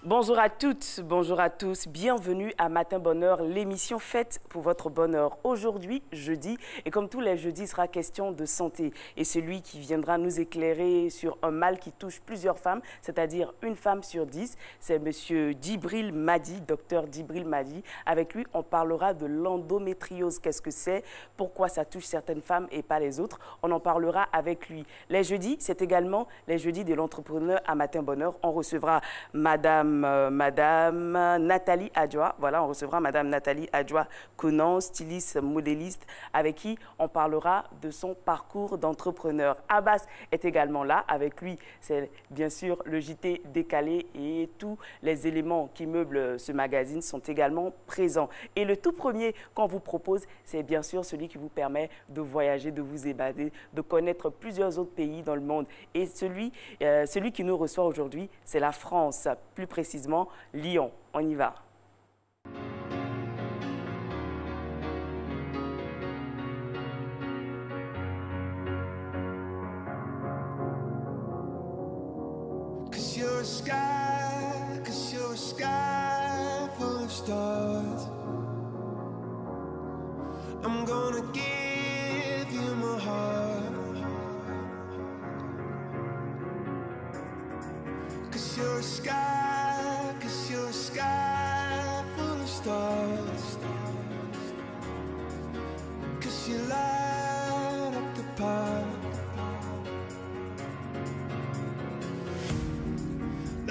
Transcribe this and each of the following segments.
Bonjour à toutes, bonjour à tous, bienvenue à Matin Bonheur, l'émission faite pour votre bonheur. Aujourd'hui, jeudi, et comme tous les jeudis, il sera question de santé. Et celui qui viendra nous éclairer sur un mal qui touche plusieurs femmes, c'est-à-dire une femme sur 10, c'est monsieur Djibril Madi, docteur Djibril Madi. Avec lui, on parlera de l'endométriose. Qu'est-ce que c'est? Pourquoi ça touche certaines femmes et pas les autres? On en parlera avec lui. Les jeudis, c'est également les jeudis de l'entrepreneur à Matin Bonheur. On recevra Madame Nathalie Adjoa. Voilà, on recevra Madame Nathalie Adjoa Conan, styliste, modéliste, avec qui on parlera de son parcours d'entrepreneur. Abbas est également là. Avec lui, c'est bien sûr le JT décalé et tous les éléments qui meublent ce magazine sont également présents. Et le tout premier qu'on vous propose, c'est bien sûr celui qui vous permet de voyager, de vous évader, de connaître plusieurs autres pays dans le monde. Et celui qui nous reçoit aujourd'hui, c'est la France, plus précisément Lyon. On y va. Cause you're a sky full of stars. I'm gonna give you my heart. Cause you're a sky full of stars. Cause you light up the park.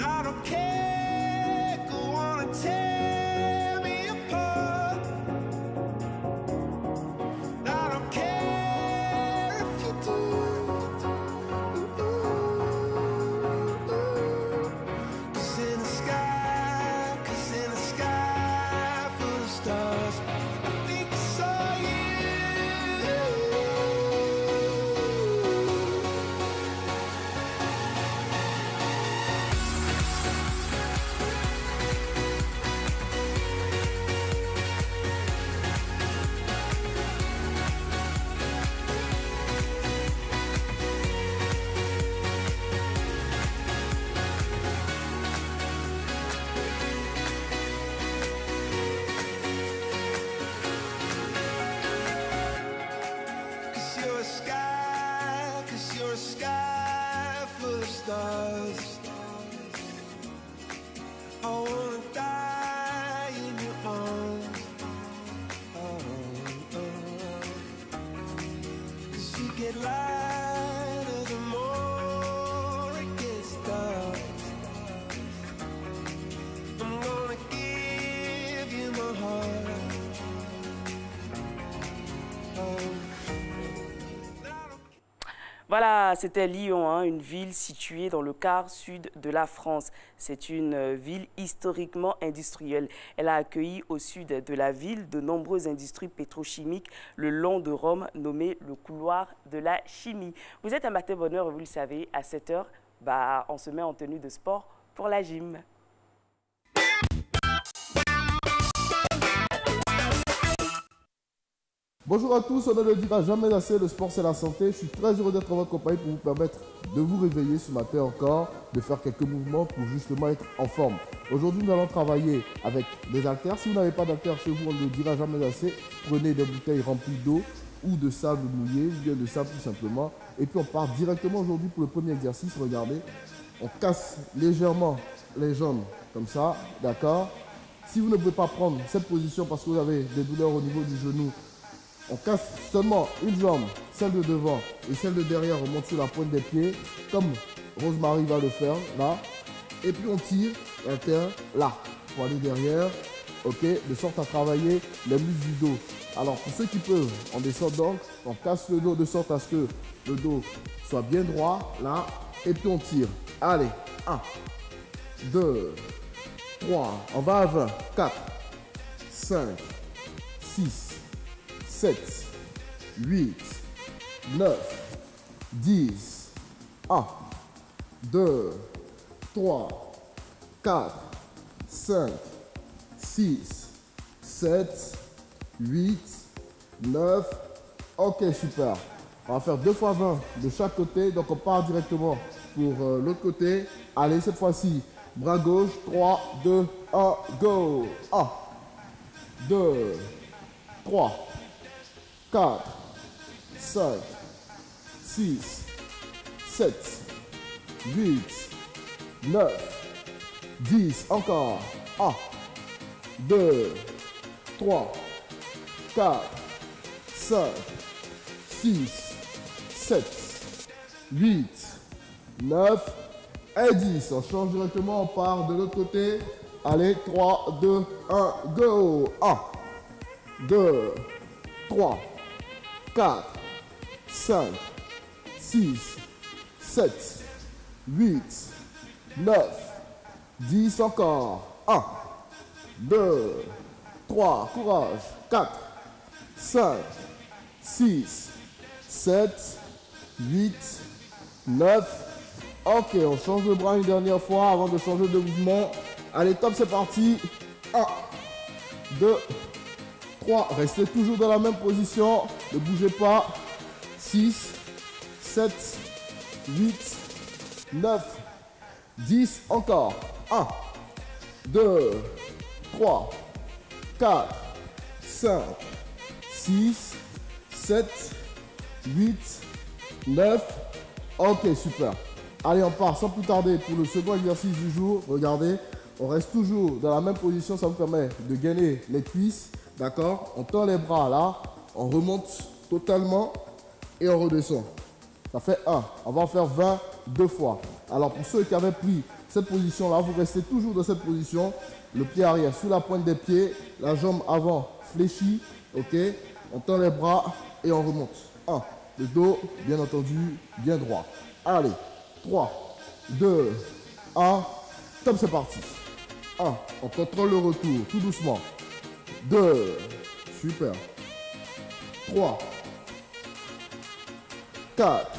I don't care, go on and tear me apart. I don't care if you do. Cause in the sky full of stars, I think I saw you. Cause you're a sky full of stars. I wanna die in your arms. Cause you get lighter the more it gets dark. I'm gonna give you my heart. Voilà, c'était Lyon, hein, une ville située dans le quart sud de la France. C'est une ville historiquement industrielle. Elle a accueilli au sud de la ville de nombreuses industries pétrochimiques le long de Rome, nommé le couloir de la chimie. Vous êtes à Matin Bonheur, vous le savez, à 7 h, on se met en tenue de sport pour la gym. Bonjour à tous, on ne le dira jamais assez, le sport c'est la santé. Je suis très heureux d'être en votre compagnie pour vous permettre de vous réveiller ce matin encore, de faire quelques mouvements pour justement être en forme. Aujourd'hui, nous allons travailler avec des haltères. Si vous n'avez pas d'haltères chez vous, on ne le dira jamais assez. Prenez des bouteilles remplies d'eau ou de sable mouillé, ou bien de sable tout simplement. Et puis on part directement aujourd'hui pour le premier exercice. Regardez, on casse légèrement les jambes comme ça, d'accord? Si vous ne pouvez pas prendre cette position parce que vous avez des douleurs au niveau du genou, on casse seulement une jambe, celle de devant et celle de derrière, on monte sur la pointe des pieds, comme Rosemary va le faire, là. Et puis on tire l'haltère là, pour aller derrière, ok, de sorte à travailler les muscles du dos. Alors pour ceux qui peuvent, on descend donc, on casse le dos de sorte à ce que le dos soit bien droit, là, et puis on tire. Allez, 1, 2, 3, on va à 20, 4, 5, 6, 7, 8, 9, 10, 1, 2, 3, 4, 5, 6, 7, 8, 9. Ok, super. On va faire 2 fois 20 de chaque côté. Donc, on part directement pour l'autre côté. Allez, cette fois-ci, bras gauche. 3, 2, 1, go. 1, 2, 3, 4, 5, 6, 7, 8, 9, 10. Encore. 1, 2, 3, 4, 5, 6, 7, 8, 9 et 10. On change directement, on part de l'autre côté. Allez, 3, 2, 1, go. 1, 2, 3, 4, 5, 6, 7, 8, 9, 10 encore. 1, 2, 3, courage. 4, 5, 6, 7, 8, 9. Ok, on change de bras une dernière fois avant de changer de mouvement. Allez, top, c'est parti. 1, 2, 3. Restez toujours dans la même position. Ne bougez pas. 6, 7, 8, 9, 10. Encore. 1, 2, 3, 4, 5, 6, 7, 8, 9. Ok, super. Allez, on part sans plus tarder pour le second exercice du jour. Regardez, on reste toujours dans la même position. Ça vous permet de gainer les cuisses. D'accord? On tend les bras là. On remonte totalement et on redescend. Ça fait 1. On va en faire 20 deux fois. Alors, pour ceux qui avaient pris cette position-là, vous restez toujours dans cette position. Le pied arrière sous la pointe des pieds. La jambe avant fléchie. Ok? On tend les bras et on remonte. 1. Le dos, bien entendu, bien droit. Allez. 3, 2, 1. Top, c'est parti. 1. On contrôle le retour, tout doucement. 2. Super. 3. 4.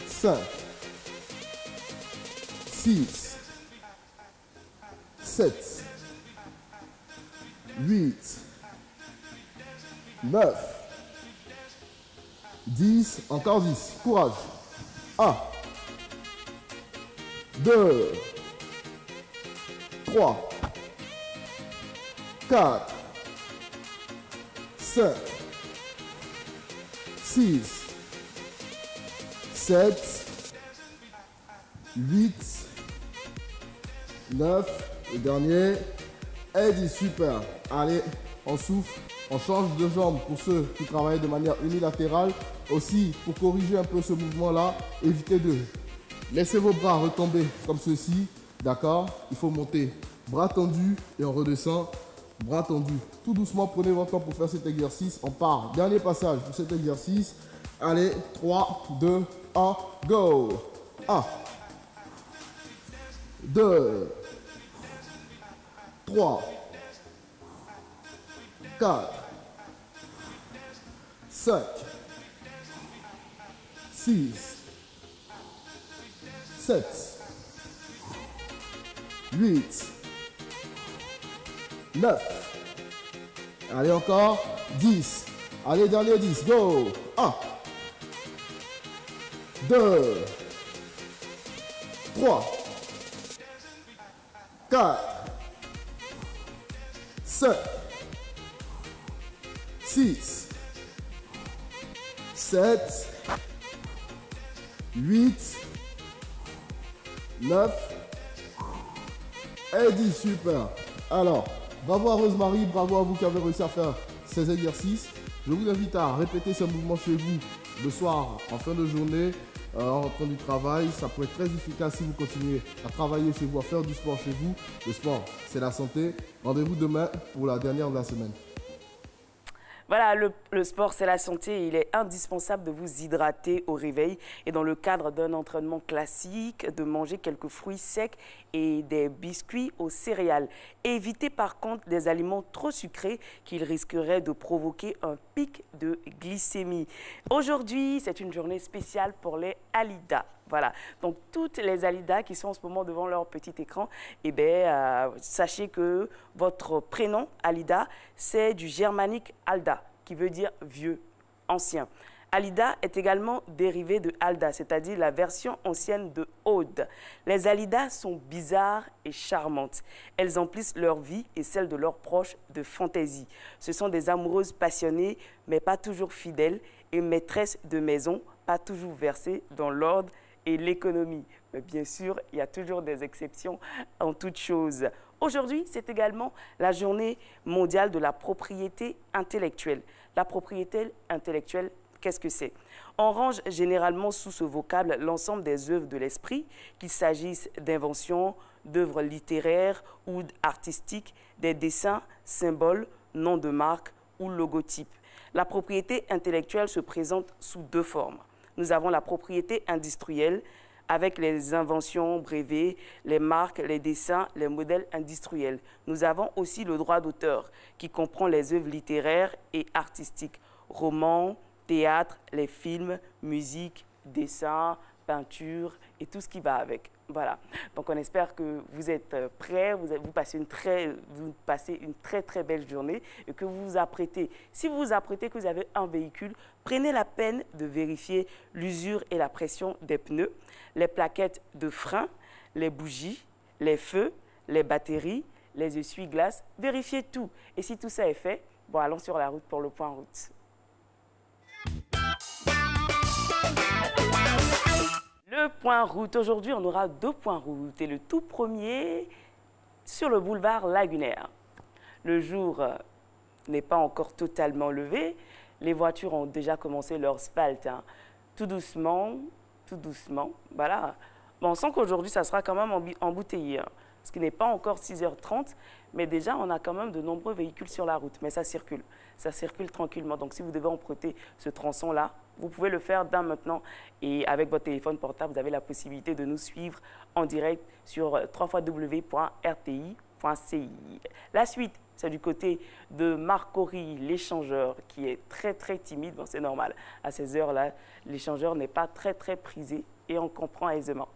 5. 6. 7. 8. 9. 10. Encore 10. Courage. 1, 2, 3, 4, 5, 6, 7, 8, 9, le dernier, et 10, super. Allez, on souffle, on change de jambe pour ceux qui travaillent de manière unilatérale. Aussi, pour corriger un peu ce mouvement-là, évitez de laisser vos bras retomber comme ceci. D'accord? Il faut monter bras tendus et on redescend bras tendus. Tout doucement, prenez votre temps pour faire cet exercice. On part. Dernier passage pour cet exercice. Allez, 3, 2, 1, go! 1, 2, 3, 4, 5, 6, 7, 8, 9. Allez encore, 10. Allez, dernier 10, go. 1, 2, 3, 4, 5, 6, 7, 8, 9 et 10. Super. Alors, bravo à Rosemary, bravo à vous qui avez réussi à faire ces exercices. Je vous invite à répéter ces mouvements chez vous le soir, en fin de journée, en rentrant du travail. Ça peut être très efficace si vous continuez à travailler chez vous, à faire du sport chez vous. Le sport, c'est la santé. Rendez-vous demain pour la dernière de la semaine. Voilà, le sport, c'est la santé. Il est indispensable de vous hydrater au réveil et dans le cadre d'un entraînement classique, de manger quelques fruits secs et des biscuits aux céréales. Évitez par contre des aliments trop sucrés qui risqueraient de provoquer un pic de glycémie. Aujourd'hui, c'est une journée spéciale pour les Alida. Voilà, donc toutes les Alida qui sont en ce moment devant leur petit écran, eh bien, sachez que votre prénom Alida, c'est du germanique Alda, qui veut dire vieux, ancien. Alida est également dérivé de Alda, c'est-à-dire la version ancienne de Aude. Les Alidas sont bizarres et charmantes. Elles emplissent leur vie et celle de leurs proches de fantaisie. Ce sont des amoureuses passionnées, mais pas toujours fidèles, et maîtresses de maison, pas toujours versées dans l'ordre et l'économie. Mais bien sûr, il y a toujours des exceptions en toutes choses. Aujourd'hui, c'est également la journée mondiale de la propriété intellectuelle. La propriété intellectuelle, qu'est-ce que c'est? On range généralement sous ce vocable l'ensemble des œuvres de l'esprit, qu'il s'agisse d'inventions, d'œuvres littéraires ou artistiques, des dessins, symboles, noms de marque ou logotypes. La propriété intellectuelle se présente sous deux formes. Nous avons la propriété industrielle avec les inventions, brevets, les marques, les dessins, les modèles industriels. Nous avons aussi le droit d'auteur qui comprend les œuvres littéraires et artistiques, romans, théâtre, les films, musique, dessins, peinture et tout ce qui va avec. Voilà. Donc on espère que vous êtes prêts, vous passez une très belle journée et que vous vous apprêtez. Si vous vous apprêtez, que vous avez un véhicule, prenez la peine de vérifier l'usure et la pression des pneus, les plaquettes de frein, les bougies, les feux, les batteries, les essuie-glaces. Vérifiez tout. Et si tout ça est fait, bon, allons sur la route pour le point route. Le point route. Aujourd'hui, on aura deux points route. Et le tout premier, sur le boulevard Lagunaire. Le jour n'est pas encore totalement levé. Les voitures ont déjà commencé leur spalte. Hein. Tout doucement, tout doucement. Voilà. Bon, on sent qu'aujourd'hui, ça sera quand même embouteillé. Hein. Ce qui n'est pas encore 6h30. Mais déjà, on a quand même de nombreux véhicules sur la route. Mais ça circule. Ça circule tranquillement. Donc, si vous devez emprunter ce tronçon-là, vous pouvez le faire dès maintenant. Et avec votre téléphone portable, vous avez la possibilité de nous suivre en direct sur www.rti.ci. La suite, c'est du côté de Marcory, l'échangeur, qui est très timide. Bon, c'est normal. À ces heures-là, l'échangeur n'est pas très prisé et on comprend aisément.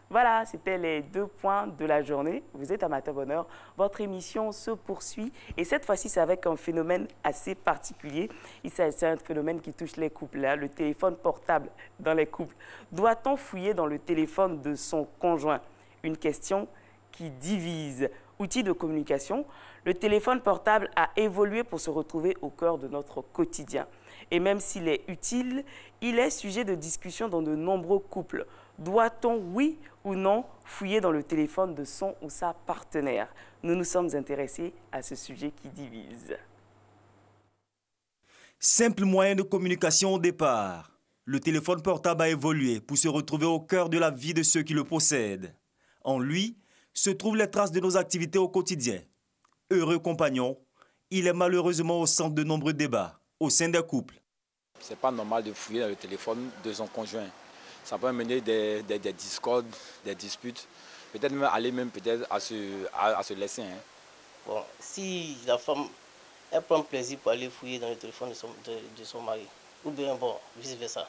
Voilà, c'était les deux points de la journée. Vous êtes à Matin Bonheur. Votre émission se poursuit et cette fois-ci, c'est avec un phénomène assez particulier. C'est un phénomène qui touche les couples, hein, le téléphone portable dans les couples. Doit-on fouiller dans le téléphone de son conjoint? Une question qui divise. Outil de communication, le téléphone portable a évolué pour se retrouver au cœur de notre quotidien. Et même s'il est utile, il est sujet de discussion dans de nombreux couples. Doit-on, oui ou non, fouiller dans le téléphone de son ou sa partenaire? Nous nous sommes intéressés à ce sujet qui divise. Simple moyen de communication au départ. Le téléphone portable a évolué pour se retrouver au cœur de la vie de ceux qui le possèdent. En lui se trouvent les traces de nos activités au quotidien. Heureux compagnon, il est malheureusement au centre de nombreux débats au sein des couples. C'est pas normal de fouiller dans le téléphone de son conjoint. Ça peut mener des discordes, des disputes, peut-être même aller à se laisser. Hein. Bon, si la femme elle prend plaisir pour aller fouiller dans le téléphone de son mari, ou bien bon, vice-versa,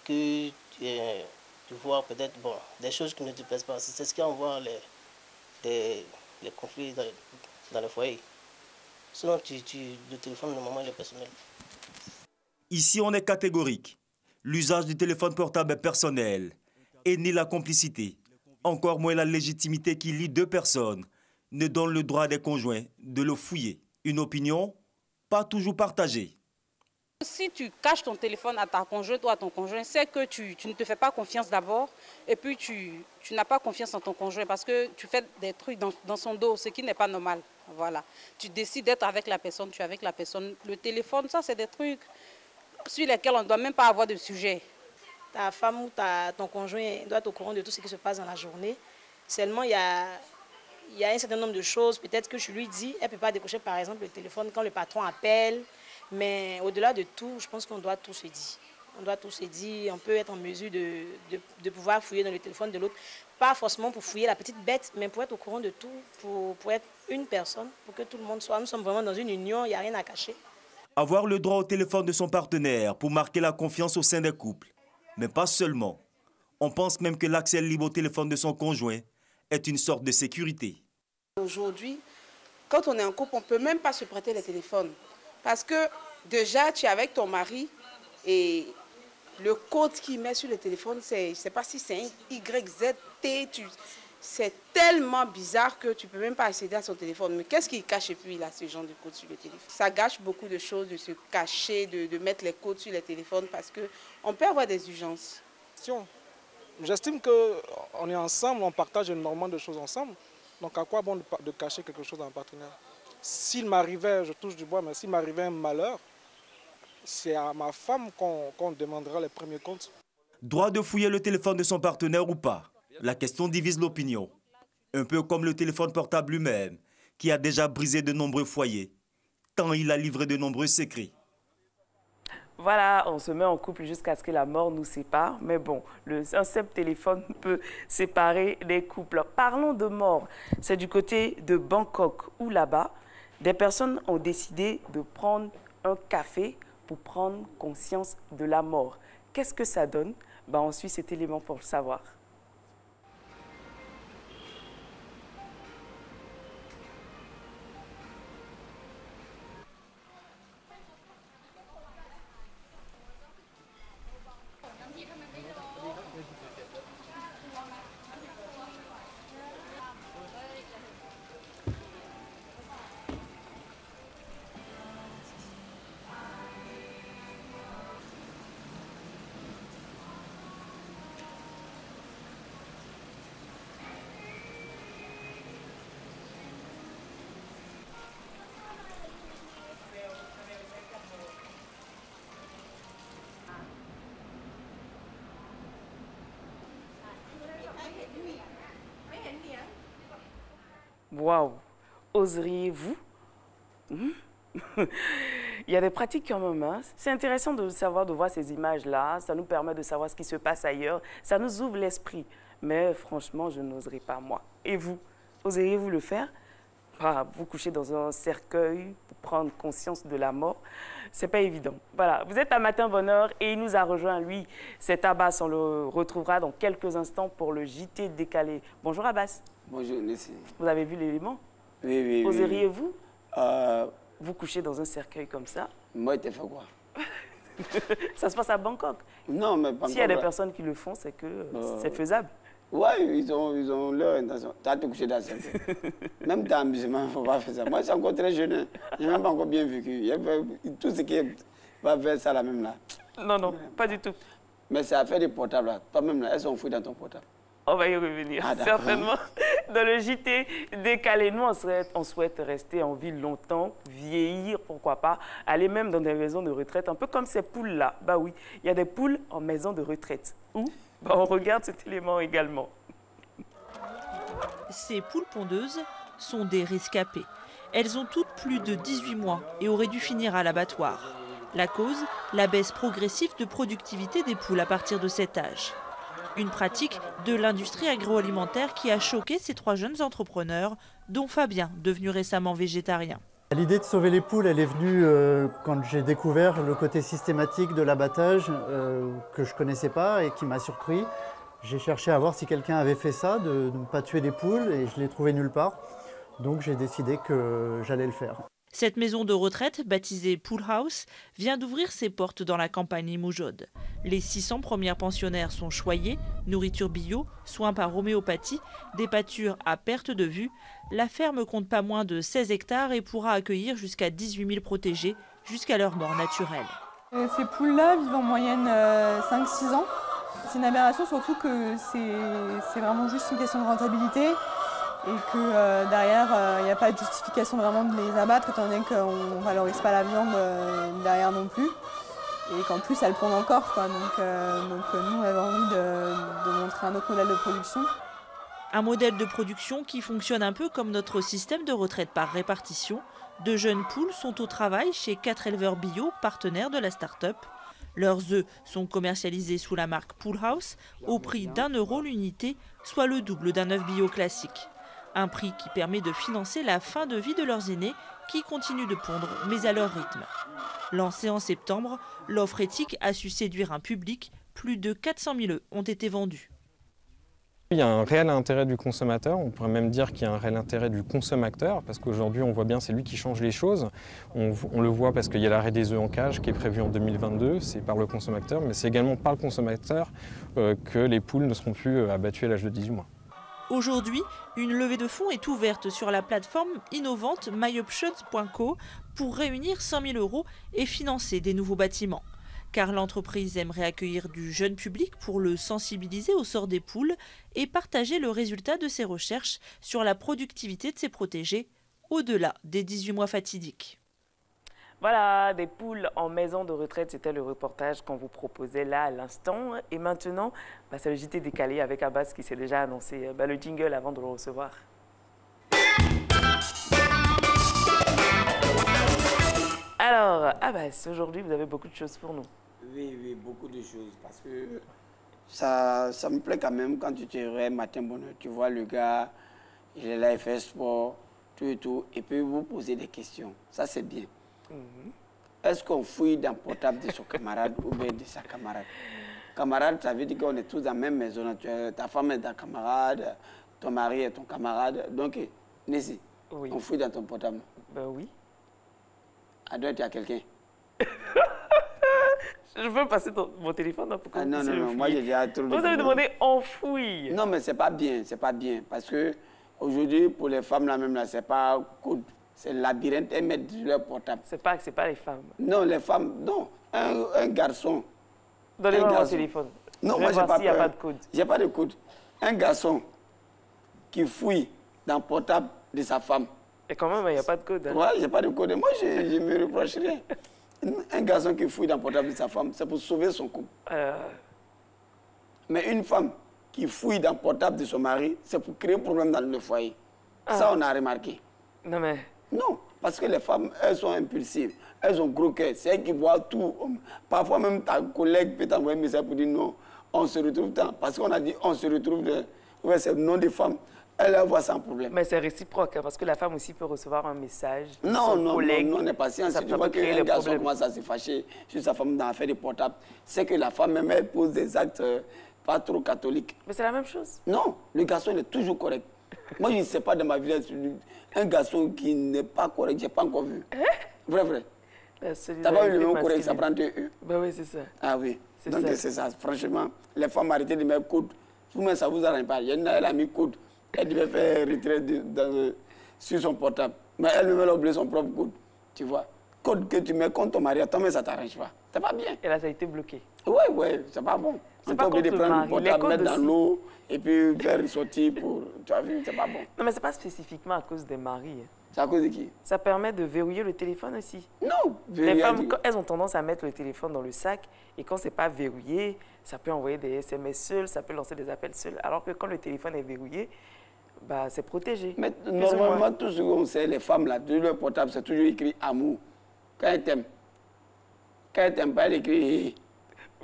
que tu vois peut-être bon, des choses qui ne te plaisent pas, c'est ce qui envoie les conflits dans le foyer. Sinon, le téléphone, normalement, il est personnel. Ici, on est catégorique. L'usage du téléphone portable est personnel et ni la complicité, encore moins la légitimité qui lie deux personnes, ne donne le droit des conjoints de le fouiller. Une opinion pas toujours partagée. Si tu caches ton téléphone à ta conjointe ou à ton conjoint, c'est que tu ne te fais pas confiance d'abord et puis tu n'as pas confiance en ton conjoint parce que tu fais des trucs dans son dos, ce qui n'est pas normal. Voilà. Tu décides d'être avec la personne, tu es avec la personne. Le téléphone, ça c'est des trucs sur lesquels on ne doit même pas avoir de sujet. Ta femme ou ton conjoint doit être au courant de tout ce qui se passe dans la journée. Seulement, il y a un certain nombre de choses, peut-être que je lui dis, elle ne peut pas décrocher par exemple le téléphone quand le patron appelle, Mais au-delà de tout, je pense qu'on doit tout se dire. On doit tout se dire, on peut être en mesure de pouvoir fouiller dans le téléphone de l'autre. Pas forcément pour fouiller la petite bête, mais pour être au courant de tout, pour être une personne, pour que tout le monde soit. Nous sommes vraiment dans une union, il n'y a rien à cacher. Avoir le droit au téléphone de son partenaire pour marquer la confiance au sein des couples. Mais pas seulement. On pense même que l'accès libre au téléphone de son conjoint est une sorte de sécurité. Aujourd'hui, quand on est en couple, on ne peut même pas se prêter les téléphones. Parce que déjà, tu es avec ton mari et le code qu'il met sur le téléphone, je ne sais pas si c'est un YZT. C'est tellement bizarre que tu ne peux même pas accéder à son téléphone. Mais qu'est-ce qu'il cache et puis il a ce genre de code sur le téléphone? Ça gâche beaucoup de choses de se cacher, de mettre les codes sur les téléphones parce qu'on peut avoir des urgences. J'estime qu'on est ensemble, on partage énormément de choses ensemble. Donc à quoi bon de cacher quelque chose à un partenaire? S'il m'arrivait, je touche du bois, mais s'il m'arrivait un malheur, c'est à ma femme qu'on demandera les premiers comptes. Droit de fouiller le téléphone de son partenaire ou pas? La question divise l'opinion. Un peu comme le téléphone portable lui-même, qui a déjà brisé de nombreux foyers, tant il a livré de nombreux secrets. Voilà, on se met en couple jusqu'à ce que la mort nous sépare. Mais bon, un simple téléphone peut séparer les couples. Parlons de mort. C'est du côté de Bangkok où là-bas, des personnes ont décidé de prendre un café pour prendre conscience de la mort. Qu'est-ce que ça donne? On suit cet élément pour le savoir. Waouh! Oseriez-vous? Il y a des pratiques quand même. Hein? C'est intéressant de savoir, de voir ces images-là. Ça nous permet de savoir ce qui se passe ailleurs. Ça nous ouvre l'esprit. Mais franchement, je n'oserais pas, moi. Et vous? Oseriez-vous le faire? Vous coucher dans un cercueil pour prendre conscience de la mort, c'est pas évident. Voilà, vous êtes à Matin Bonheur et il nous a rejoint, lui. C'est Abbas, on le retrouvera dans quelques instants pour le JT décalé. Bonjour Abbas. Bonjour, merci. Vous avez vu l'élément? Oui, oui, oui. Oseriez-vous vous coucher dans un cercueil comme ça? Moi, tu fais quoi? Ça se passe à Bangkok. Non, mais Bangkok. S'il y a des personnes qui le font, c'est que c'est faisable. Oui, ils ont leur intention. Tu as te couché dans un cercueil. Même dans l'amusement, il ne faut pas faire ça. Moi, je suis encore très jeune. Je n'ai même pas encore bien vécu. Tout ce qui va faire ça, là même là. Non, non, pas du tout. Mais c'est affaire des portables là. Toi-même là, elles sont fouilles dans ton portable. On va y revenir, certainement. Dans le JT décalé, nous, on souhaite rester en ville longtemps, vieillir, pourquoi pas, aller même dans des maisons de retraite, un peu comme ces poules-là. Bah oui, il y a des poules en maison de retraite. Où on regarde cet élément également. Ces poules pondeuses sont des rescapées. Elles ont toutes plus de 18 mois et auraient dû finir à l'abattoir. La cause, la baisse progressive de productivité des poules à partir de cet âge. Une pratique de l'industrie agroalimentaire qui a choqué ces trois jeunes entrepreneurs, dont Fabien, devenu récemment végétarien. L'idée de sauver les poules, elle est venue quand j'ai découvert le côté systématique de l'abattage que je ne connaissais pas et qui m'a surpris. J'ai cherché à voir si quelqu'un avait fait ça, de ne pas tuer des poules, et je ne l'ai trouvé nulle part. Donc j'ai décidé que j'allais le faire. Cette maison de retraite, baptisée Pool House, vient d'ouvrir ses portes dans la campagne limougeaude. Les 600 premières pensionnaires sont choyées, nourriture bio, soins par homéopathie, des pâtures à perte de vue. La ferme compte pas moins de 16 hectares et pourra accueillir jusqu'à 18 000 protégés jusqu'à leur mort naturelle. Ces poules-là vivent en moyenne 5-6 ans. C'est une aberration, surtout que c'est vraiment juste une question de rentabilité. Et que derrière, il n'y a pas de justification vraiment de les abattre, étant donné qu'on ne valorise pas la viande derrière non plus. Et qu'en plus, elles pondent encore, quoi. Donc nous, on avait envie de montrer un autre modèle de production. Un modèle de production qui fonctionne un peu comme notre système de retraite par répartition. De jeunes poules sont au travail chez 4 éleveurs bio, partenaires de la start-up. Leurs œufs sont commercialisés sous la marque Pool House au prix d'1 € l'unité, soit le double d'un œuf bio classique. Un prix qui permet de financer la fin de vie de leurs aînés qui continuent de pondre, mais à leur rythme. Lancée en septembre, l'offre éthique a su séduire un public. Plus de 400 000 œufs ont été vendus. Il y a un réel intérêt du consommateur, on pourrait même dire qu'il y a un réel intérêt du consommateur, parce qu'aujourd'hui on voit bien c'est lui qui change les choses. On le voit parce qu'il y a l'arrêt des œufs en cage qui est prévu en 2022, c'est par le consommateur, mais c'est également par le consommateur que les poules ne seront plus abattues à l'âge de 18 mois. Aujourd'hui, une levée de fonds est ouverte sur la plateforme innovante myoptions.co pour réunir 100 000 € et financer des nouveaux bâtiments. Car l'entreprise aimerait accueillir du jeune public pour le sensibiliser au sort des poules et partager le résultat de ses recherches sur la productivité de ses protégés au-delà des 18 mois fatidiques. Voilà, des poules en maison de retraite, c'était le reportage qu'on vous proposait là à l'instant. Et maintenant, c'est le JT décalé avec Abbas qui s'est déjà annoncé le jingle avant de le recevoir. Alors, Abbas, aujourd'hui, vous avez beaucoup de choses pour nous. Oui, beaucoup de choses. Parce que ça me plaît quand même quand tu te réveilles matin bonheur. Tu vois le gars, il est là, il fait sport, tout et tout. Et puis vous posez des questions. Ça, c'est bien. Est-ce qu'on fouille dans le portable de son camarade ou bien de sa camarade? Camarade, ça veut dire qu'on est tous dans la même maison. Ta femme est ta camarade, ton mari est ton camarade. Donc, Nessie, on fouille dans ton portable. Ben oui. À droite, il y a quelqu'un. Je veux passer mon téléphone pour que non, moi j'ai déjà trop de... Vous avez demandé on fouille. Non, mais c'est pas bien, parce que aujourd'hui, pour les femmes là même là, c'est pas code, c'est labyrinthe, elles mettent sur leur portable. C'est pas les femmes. Non, les femmes, non, un garçon. Donnez-moi mon téléphone. Non, moi j'ai pas peur. Il n'y a pas de code. J'ai pas de code. Un garçon qui fouille dans le portable de sa femme. Et quand même, il n'y a pas de code. Hein. Ouais, j'ai pas de code. Moi, je me reproche rien. Un garçon qui fouille dans le portable de sa femme, c'est pour sauver son couple. Mais une femme qui fouille dans le portable de son mari, c'est pour créer un problème dans le foyer. Ça, on a remarqué. Non, mais... Non, parce que les femmes, elles sont impulsives. Elles ont gros cœur. C'est elles qui voient tout. Parfois, même ta collègue peut t'envoyer un message pour dire non, on se retrouve tant. Parce qu'on a dit on se retrouve. Ouais, c'est le nom des femmes. Elle voit sans problème. Mais c'est réciproque, hein, parce que la femme aussi peut recevoir un message. Non, n'est pas si. Si tu vois qu'un garçon commence à se fâcher sur sa femme dans l'affaire des portables, c'est que la femme même, elle pose des actes pas trop catholiques. Mais c'est la même chose. Non, le garçon il est toujours correct. Moi, je ne sais pas de ma vie, un garçon qui n'est pas correct, je n'ai pas encore vu. Vrai. Tu n'as pas vu le même correct, ça prend 2 E. Ben oui, c'est ça. Ah oui, donc c'est ça. Franchement, les femmes arrêtez de mettre code. Vous-même, ça ne vous arrange pas. Elle a mis code. Elle devait faire retrait sur son portable. Mais elle-même, elle a oublié son propre code. Tu vois. Code que tu mets contre ton mari, toi-même, ça ne t'arrange pas. C'est pas bien. Et là, ça a été bloqué. Oui, c'est pas bon. On t'a oublié de prendre le portable, mettre dans l'eau et puis faire ressortir pour... Tu as vu, c'est pas bon. Non, mais c'est pas spécifiquement à cause des maris. C'est à cause de qui? Ça permet de verrouiller le téléphone aussi. Non. Les femmes, elles ont tendance à mettre le téléphone dans le sac et quand c'est pas verrouillé, ça peut envoyer des SMS seuls, ça peut lancer des appels seuls. Alors que quand le téléphone est verrouillé, c'est protégé. Mais normalement, tout ce qu'on sait, les femmes, là, de leur portable, c'est toujours écrit amour. Quand elles t'aiment. Quand elles t'aiment pas, elles écrivent...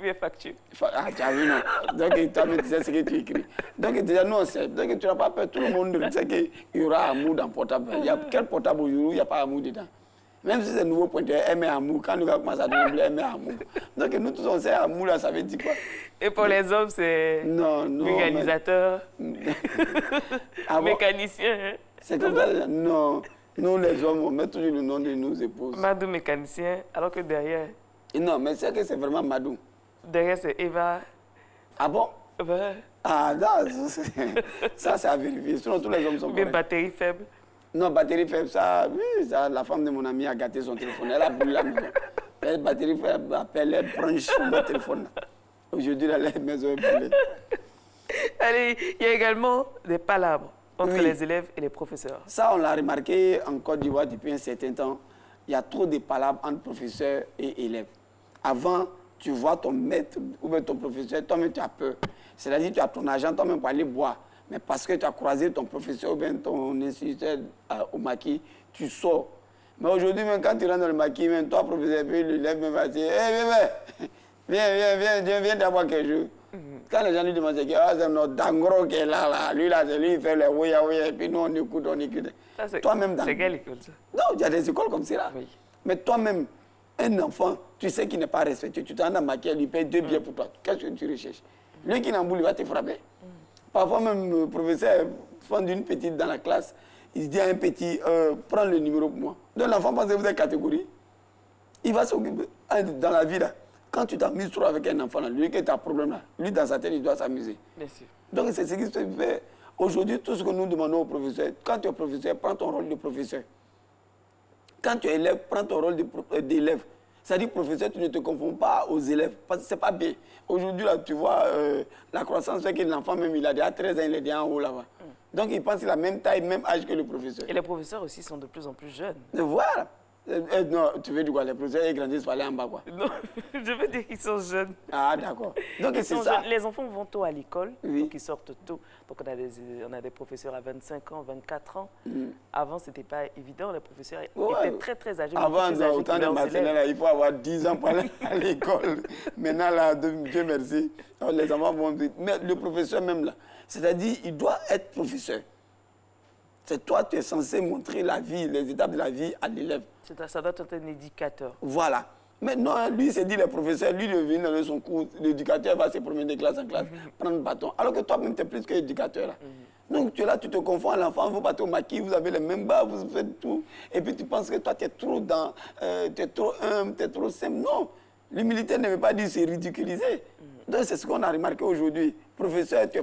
Oui, facture. Ah, tu as vu, non. Donc, toi, tu sais ce que tu écris. Donc, déjà, nous, on sait. Donc, tu n'as pas peur. Tout le monde sait qu'il y aura amour dans le portable. Il y a quel portable où il n'y a pas amour dedans? Même si c'est un nouveau pointeur, elle met amour. Quand nous commençons à doubler, elle met amour. Donc, nous tous, on sait amour, là, ça veut dire quoi? Et pour les hommes, c'est vulgarisateur, mécanicien. Hein? C'est comme ça. Non. Nous, les hommes, on met toujours le nom de nos épouses. Madou mécanicien, alors que derrière... Non, mais c'est que c'est vraiment Madou. Derrière, c'est Eva. Ah bon? Ouais. Ah, non, ça c'est à vérifier. Sinon, tous les hommes sont bien batterie faible. Non, batterie faible, ça, oui, ça, la femme de mon ami a gâté son téléphone. Elle a brûlé la maison. Elle, batterie faible, elle branche le téléphone. Aujourd'hui, la maison est brûlée. Allez, il y a également des palabres entre les élèves et les professeurs. Ça, on l'a remarqué en Côte d'Ivoire depuis un certain temps. Il y a trop de palabres entre professeurs et élèves. Avant, tu vois ton maître ou ton professeur, toi-même tu as peur. C'est-à-dire tu as ton argent toi-même pour aller boire. Mais parce que tu as croisé ton professeur ou bien ton instituteur au maquis, tu sors. Mais aujourd'hui, même quand tu rentres dans le maquis, même toi, professeur, puis l'élève me va dire, hé, viens d'avoir quelque chose. Quand les gens lui demandent, c'est notre dangro qui est là, lui, il fait les ouya, et puis nous, on écoute. Toi-même, c'est quelle école, ça? Non, il y a des écoles comme ça. Là. Oui. Mais toi-même, un enfant, tu sais qu'il n'est pas respecté, tu t'en as maquillé, il paye 2 billets pour toi. Qu'est-ce que tu recherches? Lui qui n'en boule, il va te frapper. Parfois même, le professeur fond une petite dans la classe, il se dit à un petit, prends le numéro pour moi. Donc l'enfant pense que vous êtes catégorie. Il va s'occuper dans la vie là. Quand tu t'amuses trop avec un enfant là, lui qui est un problème là, lui dans sa tête, il doit s'amuser. Donc c'est ce qui se fait. Aujourd'hui, tout ce que nous demandons aux professeurs, quand tu es professeur, prends ton rôle de professeur. Quand tu es élève, prends ton rôle d'élève. C'est-à-dire, professeur, tu ne te confonds pas aux élèves, parce que ce n'est pas bien. Aujourd'hui, là, tu vois, la croissance fait que l'enfant, même, il a déjà 13 ans, il est déjà en haut là-bas. Donc, il pense qu'il a la même taille, même âge que le professeur. Et les professeurs aussi sont de plus en plus jeunes. Voilà. Non, tu veux dire quoi? Les professeurs, ils grandissent par aller en bas, quoi? Non, je veux dire qu'ils sont jeunes. Ah, d'accord. Donc, c'est ça. Jeunes. Les enfants vont tôt à l'école, donc ils sortent tôt. Donc, on a des professeurs à 25 ans, 24 ans. Avant, ce n'était pas évident. Les professeurs étaient très, très âgés. Avant, autant de Marseillais, il faut avoir 10 ans pour aller à l'école. Maintenant, là, Dieu merci, les enfants vont vite. Mais le professeur même, là, c'est-à-dire, il doit être professeur. C'est toi, tu es censé montrer la vie, les étapes de la vie à l'élève. Ça doit être un éducateur. Voilà. Mais non, lui, il s'est dit, le professeur, lui, il vient dans son cours, l'éducateur va se promener de classe en classe, prendre le bâton. Alors que toi-même, tu es plus qu'éducateur. Là. Donc, tu es là, tu te confonds à l'enfant, vous battez au maquis, vous avez les mêmes bas, vous faites tout. Et puis, tu penses que toi, tu es trop dans, tu es trop humble, tu es trop simple. Non. L'humilité ne veut pas dire se ridiculiser. Donc, c'est ce qu'on a remarqué aujourd'hui. Professeur, tu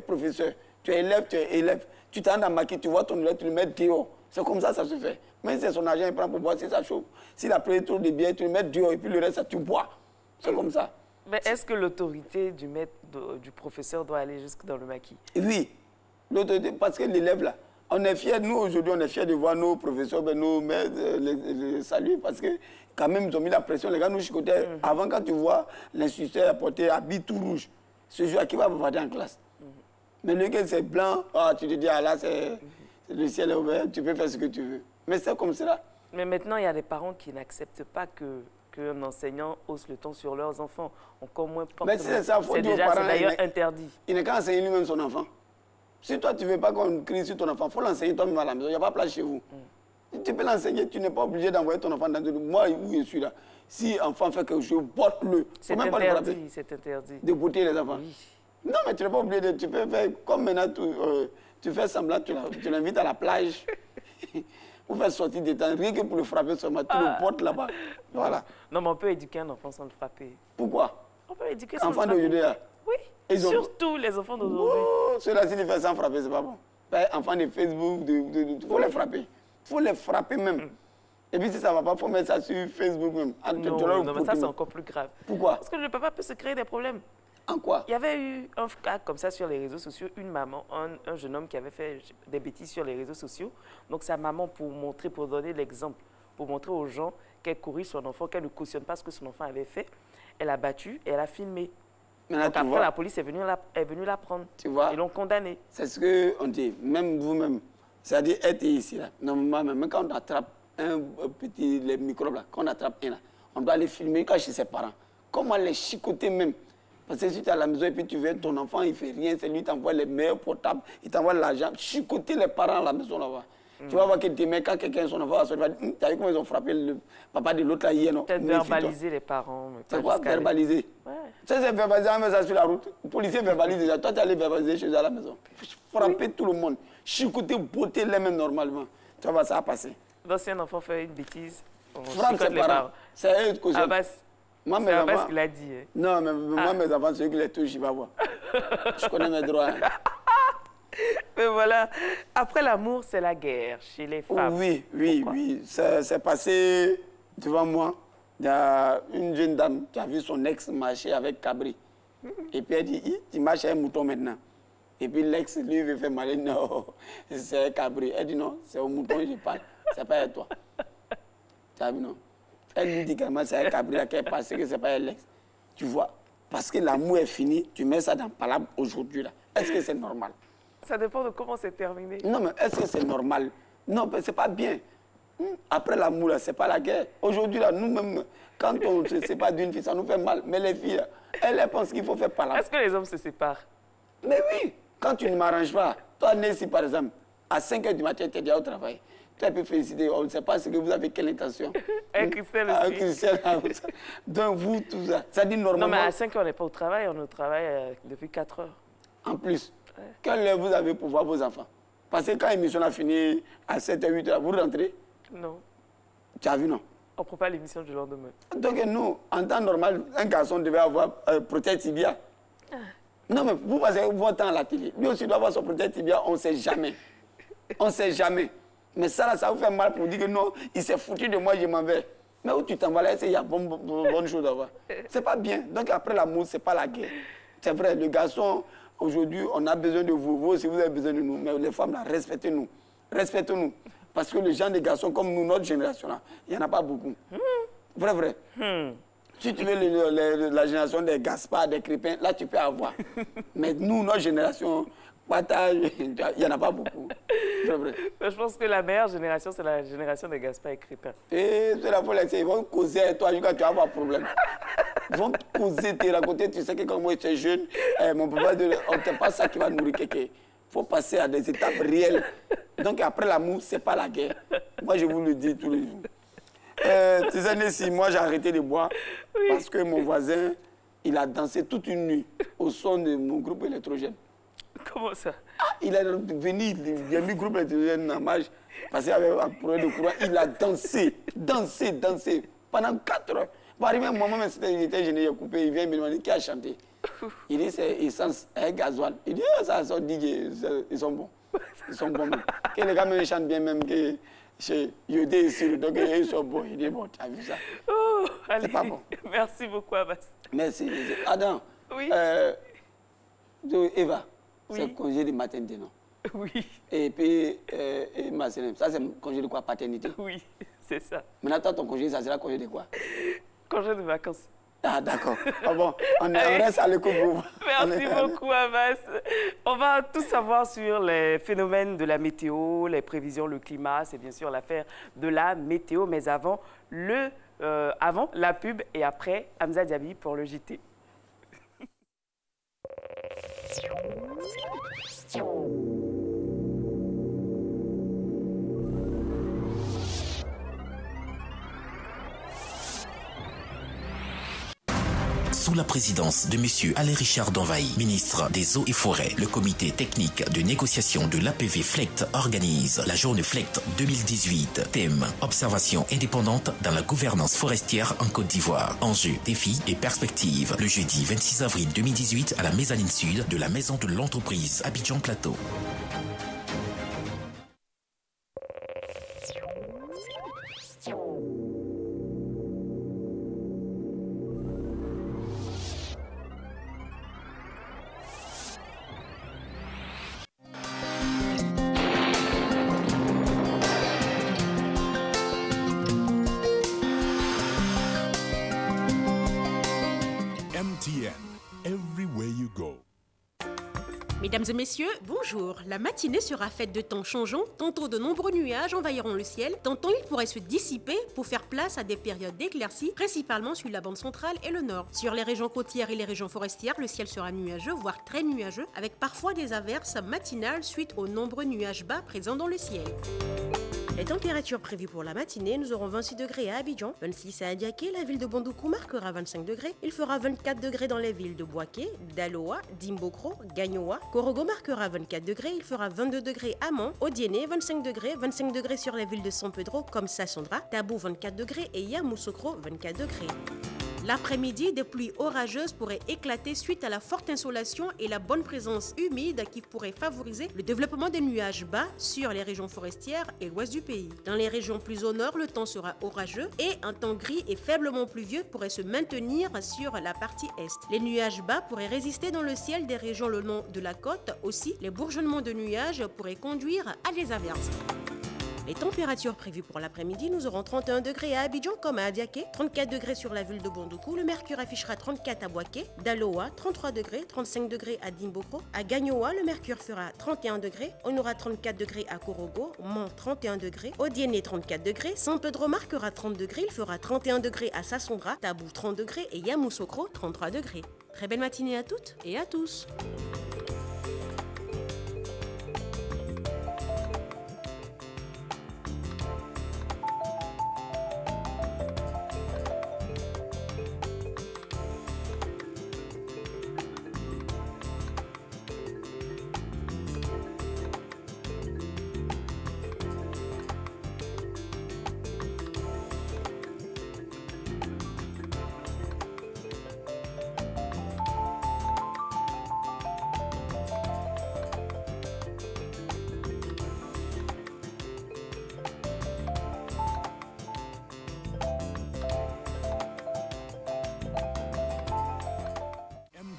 es élève, tu es élève. Tu t'en as maquillé, tu vois ton élève, tu le mets dehors. C'est comme ça se fait. Même si son argent, il prend pour boire, si ça chauffe. S'il a pris trop de biens, tu le mets dehors et puis le reste, ça, tu bois. C'est comme ça. Mais est-ce que l'autorité du professeur doit aller jusque dans le maquis? Oui. L'autorité, parce que l'élève, là, on est fiers, nous, aujourd'hui, on est fiers de voir nos professeurs, nos maîtres, les saluer, parce que quand même, ils ont mis la pression. Les gars nous chicotaient. Avant, quand tu vois l'instituteur apporter habit tout rouge, ce jour-là, qui va bavarder en classe? Mais le gars, c'est blanc, tu te dis, ah là, le ciel est ouvert, tu peux faire ce que tu veux. Mais c'est comme cela. Mais maintenant, il y a des parents qui n'acceptent pas qu'un enseignant hausse le ton sur leurs enfants. Encore moins porte. Mais c'est ça, faut dire aux parents. C'est d'ailleurs interdit. Il n'est qu'à enseigner lui-même son enfant. Si toi, tu ne veux pas qu'on crie sur ton enfant, il faut l'enseigner toi-même à la maison. Il n'y a pas de place chez vous. Tu peux l'enseigner, tu n'es pas obligé d'envoyer ton enfant dans le... Moi, où je suis là, si l'enfant fait quelque chose, porte-le. C'est interdit, c'est interdit. De botter les enfants. Oui. Non, mais tu n'es pas obligé de... Tu peux faire comme maintenant, tu fais semblant, tu l'invites à la plage. Pour faire sortir des temps, rien que pour le frapper seulement, tu le portes là-bas. Voilà. Non, mais on peut éduquer un enfant sans le frapper. Pourquoi? On peut éduquer sans enfant le frapper. d'aujourd'hui, oui, surtout les enfants d'aujourd'hui. Oh, ceux-là, s'ils les font sans frapper, c'est pas bon. Enfants de Facebook, il faut les frapper. Il faut les frapper même. Et puis si ça ne va pas, il faut mettre ça sur Facebook même. Non, mais ça, c'est encore plus grave. Pourquoi? Parce que le papa peut se créer des problèmes. En quoi? Il y avait eu un cas comme ça sur les réseaux sociaux, une maman, un jeune homme qui avait fait des bêtises sur les réseaux sociaux. Donc sa maman, pour donner l'exemple, pour montrer aux gens qu'elle corrige son enfant, qu'elle ne cautionne pas ce que son enfant avait fait, elle a battu et elle a filmé. Maintenant, donc après, la police est venue la prendre. Tu vois? Ils l'ont condamné. C'est ce qu'on dit, même vous-même. C'est-à-dire être ici, là. Normalement, même quand on attrape les microbes, là, quand on attrape un, là, on doit les filmer quand chez ses parents. Comment les chicoter même? Parce que si tu es à la maison et puis tu veux ton enfant, il ne fait rien, c'est lui qui t'envoie les meilleurs portables, il t'envoie l'argent. Chicoter les parents à la maison là-bas. Tu vas voir que demain, quand quelqu'un son enfant va sortir, il va dire, tu as vu comment ils ont frappé le papa de l'autre là hier, non? Peut-être verbaliser les parents. C'est quoi verbaliser? Ouais. Ça, c'est verbaliser un message sur la route. Le policier verbalise déjà. Toi, tu es allé verbaliser chez eux à la maison. Frapper tout le monde. Chicoter, botter les mains normalement. Tu vas voir, ça va passer. Donc si un enfant fait une bêtise, on frappe ses parents. C'est eux qui cautionnent. Moi, mes enfants, ce qu'il a dit. Hein. Non, mais moi, mes enfants, ceux qui les touchent, je vais voir. Je connais mes droits. Hein. Mais voilà, après l'amour, c'est la guerre chez les femmes. Oui, oui, pourquoi? Oui. C'est passé devant moi. Il y a une jeune dame qui a vu son ex marcher avec Cabri. Et puis elle dit, tu marches avec un mouton maintenant. Et puis l'ex, lui, veut faire mal. Non, c'est Cabri. Elle dit, non, c'est au mouton que je parle. C'est pas avec toi. Tu as vu, non? Elle lui dit carrément, c'est un Cabri qui est passé, que c'est pas elle l'ex. Tu vois, parce que l'amour est fini, tu mets ça dans palabre aujourd'hui là. Est-ce que c'est normal? Ça dépend de comment c'est terminé. Non, mais est-ce que c'est normal? Non, mais c'est pas bien. Après l'amour, c'est pas la guerre. Aujourd'hui, là, nous-mêmes, quand on se sépare d'une fille, ça nous fait mal. Mais les filles, elles pensent qu'il faut faire par là. Est-ce que les hommes se séparent? Mais oui, quand tu ne m'arranges pas, toi, Nancy, par exemple, à 5 h du matin, tu es déjà au travail. Tu as pu féliciter, on ne sait pas ce que vous avez, quelle intention. Un Christelle aussi. Un Christelle, donc vous, tout ça. Ça dit normalement... Non, mais à 5 h, on n'est pas au travail, on est au travail depuis 4 h. En plus, quelle heure vous avez pour voir vos enfants? Parce que quand l'émission a fini à 7 h, 8 h, vous rentrez? Non. Tu as vu, non? On prépare l'émission du lendemain. Donc nous, en temps normal, un garçon devait avoir protège tibia. Non, mais vous passez votre temps à la télé. Lui aussi doit avoir son protège tibia, on ne sait jamais. On ne sait jamais. Mais ça, là, ça vous fait mal pour dire que non, il s'est foutu de moi, je m'en vais. Mais où tu t'en vas là, il y a bonne chose à voir. C'est pas bien. Donc après l'amour, c'est pas la guerre. C'est vrai, le garçon, aujourd'hui, on a besoin de vous. Vous aussi, vous avez besoin de nous. Mais les femmes, là, respectez-nous. Respectez-nous. Parce que les gens des garçons comme nous, notre génération, là, il n'y en a pas beaucoup. Vrai, vrai. Si tu veux la génération des Gaspard, des Crépins, là, tu peux avoir. Mais nous, notre génération, il n'y en a pas beaucoup. Vrai, vrai. Je pense que la meilleure génération, c'est la génération des Gaspard et Crépin. Et c'est la folie, ils vont causer avec toi jusqu'à tu vas avoir problème. Ils vont causer, te raconter, tu sais que quand moi j'étais jeune, mon papa, on ne sait pas ça qui va nourrir quelqu'un. Il faut passer à des étapes réelles. Donc après l'amour, ce n'est pas la guerre. Moi, je vous le dis tous les jours. Ces années-ci, moi, j'ai arrêté de boire parce que mon voisin, il a dansé toute une nuit au son de mon groupe électrogène. Comment ça? Il est venu, il a mis le groupe électrogène en marche parce qu'il y avait un problème de courant. Il a dansé pendant 4 heures. Bon, arrivé un moment, il était gêné, il a coupé, il vient me demander qui a chanté. Il dit c'est Essence, gasoil. Il dit ça sort DJ, ils sont bons. Ils sont bons. Que les gars me chantent bien même que chez Yodé ici, donc ils sont bons. Il dit bon, tu as vu ça. Oh, c'est pas bon. Merci beaucoup, Abbas. Merci. Adam. Oui. Eva, oui. C'est congé de maternité, non? Oui. Et puis, Marcelin, ça c'est congé de quoi? Paternité? Oui, c'est ça. Maintenant, toi, ton congé, ça sera congé de quoi? Congé de vacances. Ah, d'accord. Ah bon, on reste à l'écoute. Merci beaucoup, Abbas. On va tout savoir sur les phénomènes de la météo, les prévisions, le climat. C'est bien sûr l'affaire de la météo. Mais avant, la pub et après, Hamza Diaby pour le JT. Sous la présidence de M. Alain Richard Danvaï, ministre des Eaux et Forêts, le comité technique de négociation de l'APV FLECT organise la journée FLECT 2018. Thème: observation indépendante dans la gouvernance forestière en Côte d'Ivoire. Enjeux, défis et perspectives. Le jeudi 26 avril 2018 à la mezzanine sud de la maison de l'entreprise Abidjan Plateau. MTN, everywhere you go. Mesdames et messieurs, bonjour. La matinée sera faite de temps changeants. Tantôt de nombreux nuages envahiront le ciel, tantôt ils pourraient se dissiper pour faire place à des périodes d'éclaircies, principalement sur la bande centrale et le nord. Sur les régions côtières et les régions forestières, le ciel sera nuageux, voire très nuageux, avec parfois des averses matinales suite aux nombreux nuages bas présents dans le ciel. Les températures prévues pour la matinée, nous aurons 26 degrés à Abidjan, 26 à Adiaké, la ville de Bandoukou marquera 25 degrés, il fera 24 degrés dans les villes de Boaké, Daloa, Dimbokro, Gagnoa, Korogo marquera 24 degrés, il fera 22 degrés à Mont, Odiéné 25 degrés sur les villes de San Pedro comme Sassandra, Tabou 24 degrés et Yamoussoukro 24 degrés. L'après-midi, des pluies orageuses pourraient éclater suite à la forte insolation et la bonne présence humide qui pourrait favoriser le développement des nuages bas sur les régions forestières et l'ouest du pays. Dans les régions plus au nord, le temps sera orageux et un temps gris et faiblement pluvieux pourrait se maintenir sur la partie est. Les nuages bas pourraient résister dans le ciel des régions le long de la côte. Aussi, les bourgeonnements de nuages pourraient conduire à des averses. Les températures prévues pour l'après-midi, nous aurons 31 degrés à Abidjan comme à Adiaké, 34 degrés sur la ville de Bondoukou, le mercure affichera 34 à Boaké, Daloa 33 degrés, 35 degrés à Dimboko, à Gagnoa le mercure fera 31 degrés, on aura 34 degrés à Korogo, Mont 31 degrés, Odiéné 34 degrés, San Pedro marquera 30 degrés, il fera 31 degrés à Sassondra, Tabou 30 degrés et Yamoussoukro 33 degrés. Très belle matinée à toutes et à tous.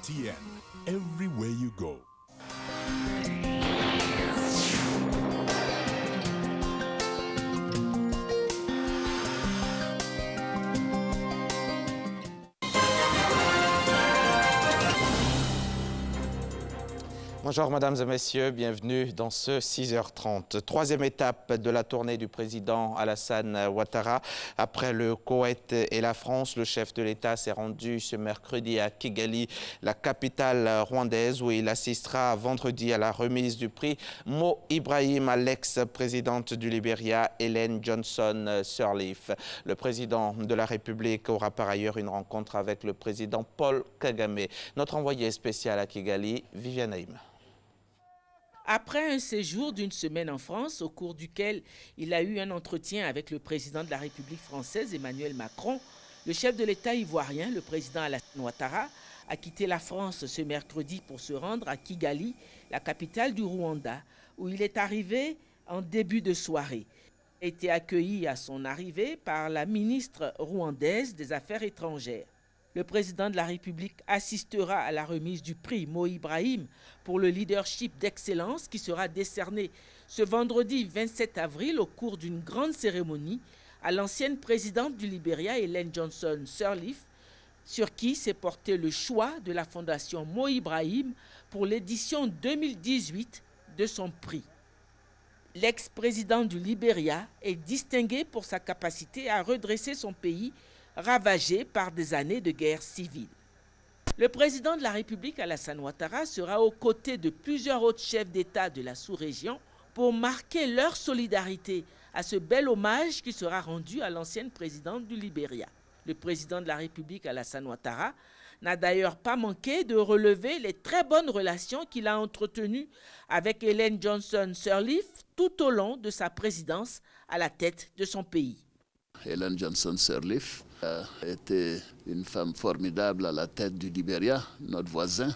MTN, everywhere you go. Bonjour mesdames et messieurs, bienvenue dans ce 6h30. Troisième étape de la tournée du président Alassane Ouattara. Après le Koweït et la France, le chef de l'État s'est rendu ce mercredi à Kigali, la capitale rwandaise, où il assistera vendredi à la remise du prix Mo Ibrahim à l'ex-présidente du Libéria, Ellen Johnson Sirleaf. Le président de la République aura par ailleurs une rencontre avec le président Paul Kagame. Notre envoyé spécial à Kigali, Viviane Haïm. Après un séjour d'une semaine en France, au cours duquel il a eu un entretien avec le président de la République française, Emmanuel Macron, le chef de l'État ivoirien, le président Alassane Ouattara, a quitté la France ce mercredi pour se rendre à Kigali, la capitale du Rwanda, où il est arrivé en début de soirée. Il a été accueilli à son arrivée par la ministre rwandaise des Affaires étrangères. Le président de la République assistera à la remise du prix Mo Ibrahim pour le leadership d'excellence qui sera décerné ce vendredi 27 avril au cours d'une grande cérémonie à l'ancienne présidente du Libéria, Ellen Johnson Sirleaf, sur qui s'est porté le choix de la fondation Mo Ibrahim pour l'édition 2018 de son prix. L'ex-président du Libéria est distingué pour sa capacité à redresser son pays ravagé par des années de guerre civile. Le président de la République, Alassane Ouattara, sera aux côtés de plusieurs autres chefs d'État de la sous-région pour marquer leur solidarité à ce bel hommage qui sera rendu à l'ancienne présidente du Libéria. Le président de la République, Alassane Ouattara, n'a d'ailleurs pas manqué de relever les très bonnes relations qu'il a entretenues avec Ellen Johnson Sirleaf tout au long de sa présidence à la tête de son pays. Ellen Johnson Sirleaf était une femme formidable à la tête du Libéria, notre voisin.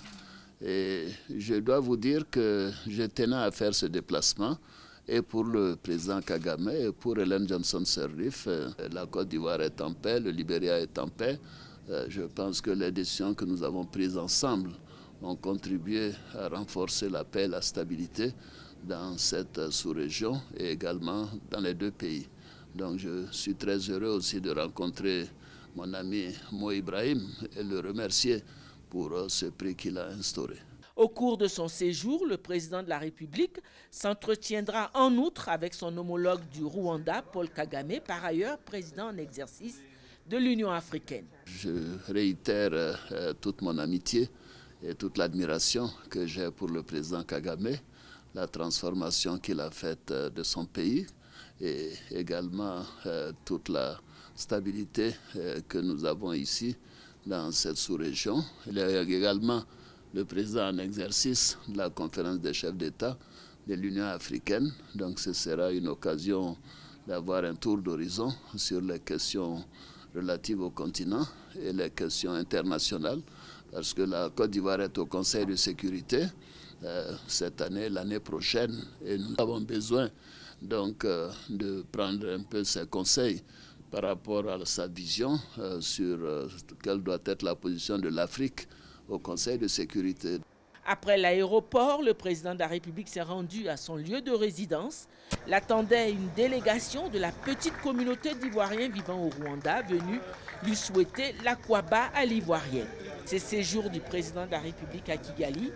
Et je dois vous dire que je tenais à faire ce déplacement. Et pour le président Kagame et pour Ellen Johnson Sirleaf, la Côte d'Ivoire est en paix, le Libéria est en paix. Je pense que les décisions que nous avons prises ensemble ont contribué à renforcer la paix et la stabilité dans cette sous-région et également dans les deux pays. Donc je suis très heureux aussi de rencontrer mon ami Mo Ibrahim et le remercier pour ce prix qu'il a instauré. Au cours de son séjour, le président de la République s'entretiendra en outre avec son homologue du Rwanda, Paul Kagame, par ailleurs président en exercice de l'Union africaine. Je réitère toute mon amitié et toute l'admiration que j'ai pour le président Kagame, la transformation qu'il a faite de son pays, et également toute la stabilité que nous avons ici dans cette sous-région. Il y a également le président en exercice de la conférence des chefs d'État de l'Union africaine. Donc ce sera une occasion d'avoir un tour d'horizon sur les questions relatives au continent et les questions internationales, parce que la Côte d'Ivoire est au Conseil de sécurité cette année, l'année prochaine, et nous avons besoin donc de prendre un peu ses conseils par rapport à sa vision sur quelle doit être la position de l'Afrique au Conseil de sécurité. Après l'aéroport, le président de la République s'est rendu à son lieu de résidence. L'attendait une délégation de la petite communauté d'Ivoiriens vivant au Rwanda venue lui souhaiter l'aquaba à l'Ivoirienne. Ce séjour du président de la République à Kigali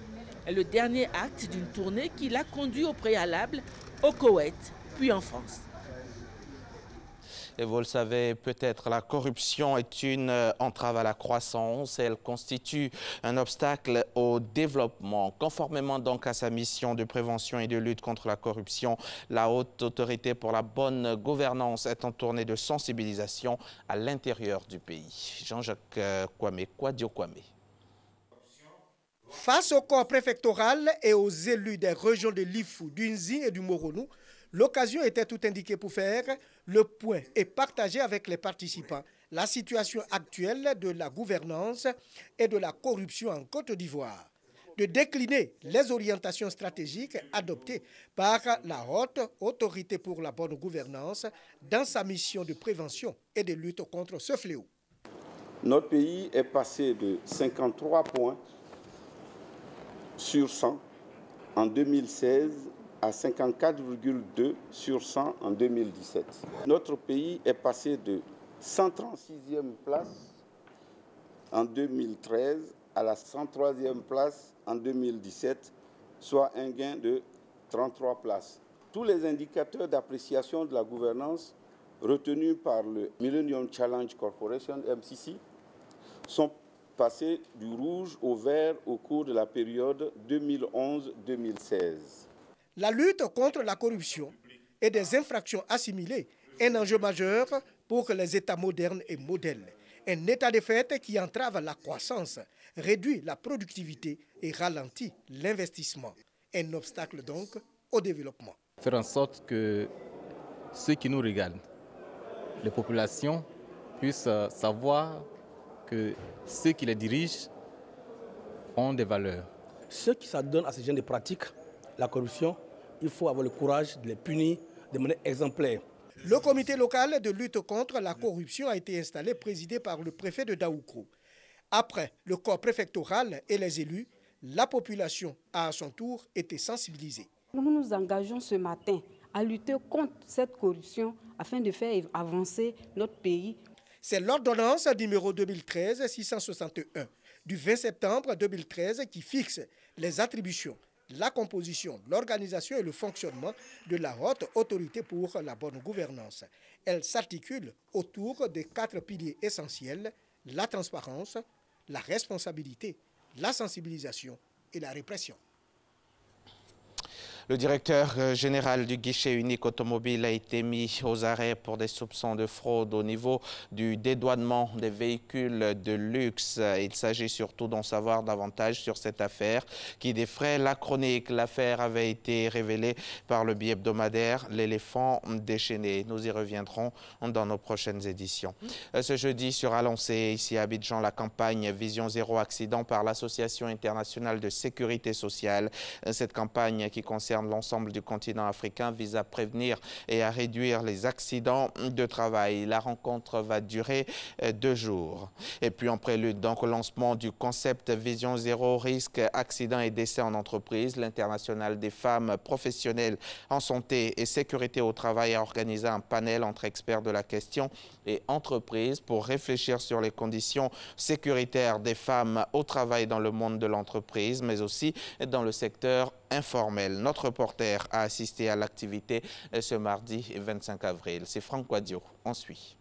est le dernier acte d'une tournée qui l'a conduit au préalable au Koweït, puis en France. Et vous le savez peut-être, la corruption est une entrave à la croissance. Elle constitue un obstacle au développement. Conformément donc à sa mission de prévention et de lutte contre la corruption, la Haute Autorité pour la bonne gouvernance est en tournée de sensibilisation à l'intérieur du pays. Jean-Jacques Kwame, Kwadio Kwame. Face au corps préfectoral et aux élus des régions de l'Ifou, du Nzi et du Moronou, l'occasion était tout indiquée pour faire le point et partager avec les participants la situation actuelle de la gouvernance et de la corruption en Côte d'Ivoire, de décliner les orientations stratégiques adoptées par la Haute Autorité pour la bonne gouvernance dans sa mission de prévention et de lutte contre ce fléau. Notre pays est passé de 53 points sur 100 en 2016 à 54,2 sur 100 en 2017. Notre pays est passé de 136e place en 2013 à la 103e place en 2017, soit un gain de 33 places. Tous les indicateurs d'appréciation de la gouvernance retenus par le Millennium Challenge Corporation, MCC, sont passés du rouge au vert au cours de la période 2011-2016. La lutte contre la corruption et des infractions assimilées est un enjeu majeur pour les États modernes et modèles. Un état de fait qui entrave la croissance, réduit la productivité et ralentit l'investissement. Un obstacle donc au développement. Faire en sorte que ceux qui nous regardent, les populations, puissent savoir que ceux qui les dirigent ont des valeurs. Ceux qui s'adonnent à ce genre de pratiques, la corruption, il faut avoir le courage de les punir de manière exemplaire. Le comité local de lutte contre la corruption a été installé, présidé par le préfet de Daoukro. Après le corps préfectoral et les élus, la population a à son tour été sensibilisée. Nous nous engageons ce matin à lutter contre cette corruption afin de faire avancer notre pays. C'est l'ordonnance numéro 2013-661 du 20 septembre 2013 qui fixe les attributions, la composition, l'organisation et le fonctionnement de la Haute Autorité pour la bonne gouvernance. Elle s'articule autour des 4 piliers essentiels: la transparence, la responsabilité, la sensibilisation et la répression. Le directeur général du guichet unique automobile a été mis aux arrêts pour des soupçons de fraude au niveau du dédouanement des véhicules de luxe. Il s'agit surtout d'en savoir davantage sur cette affaire qui défraie la chronique. L'affaire avait été révélée par le bi-hebdomadaire L'éléphant déchaîné. Nous y reviendrons dans nos prochaines éditions. Ce jeudi sera lancée ici à Abidjan la campagne Vision Zéro Accident par l'Association internationale de sécurité sociale. Cette campagne qui concerne l'ensemble du continent africain vise à prévenir et à réduire les accidents de travail. La rencontre va durer 2 jours. Et puis en prélude donc au lancement du concept Vision Zéro Risque, Accident et Décès en entreprise, l'Internationale des femmes professionnelles en santé et sécurité au travail a organisé un panel entre experts de la question et entreprises pour réfléchir sur les conditions sécuritaires des femmes au travail dans le monde de l'entreprise, mais aussi dans le secteur informel. Notre reporter a assisté à l'activité ce mardi 25 avril. C'est Franck Quadio. On suit.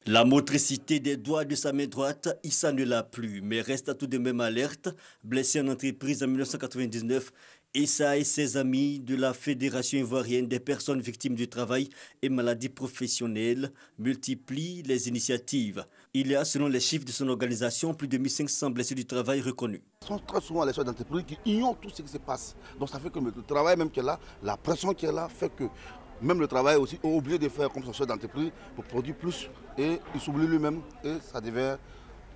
La motricité des doigts de sa main droite, Issa ne l'a plus, mais reste à tout de même alerte. Blessé en entreprise en 1999, Issa et ses amis de la Fédération ivoirienne des personnes victimes du travail et maladies professionnelles multiplient les initiatives. Il y a, selon les chiffres de son organisation, plus de 1500 blessés du travail reconnus. Ce sont très souvent les chefs d'entreprise qui ignorent tout ce qui se passe. Donc ça fait que le travail même qui est là, la pression qui est là, fait que même le travail aussi est obligé de faire comme son chef d'entreprise pour produire plus. Et il s'oublie lui-même et ça devient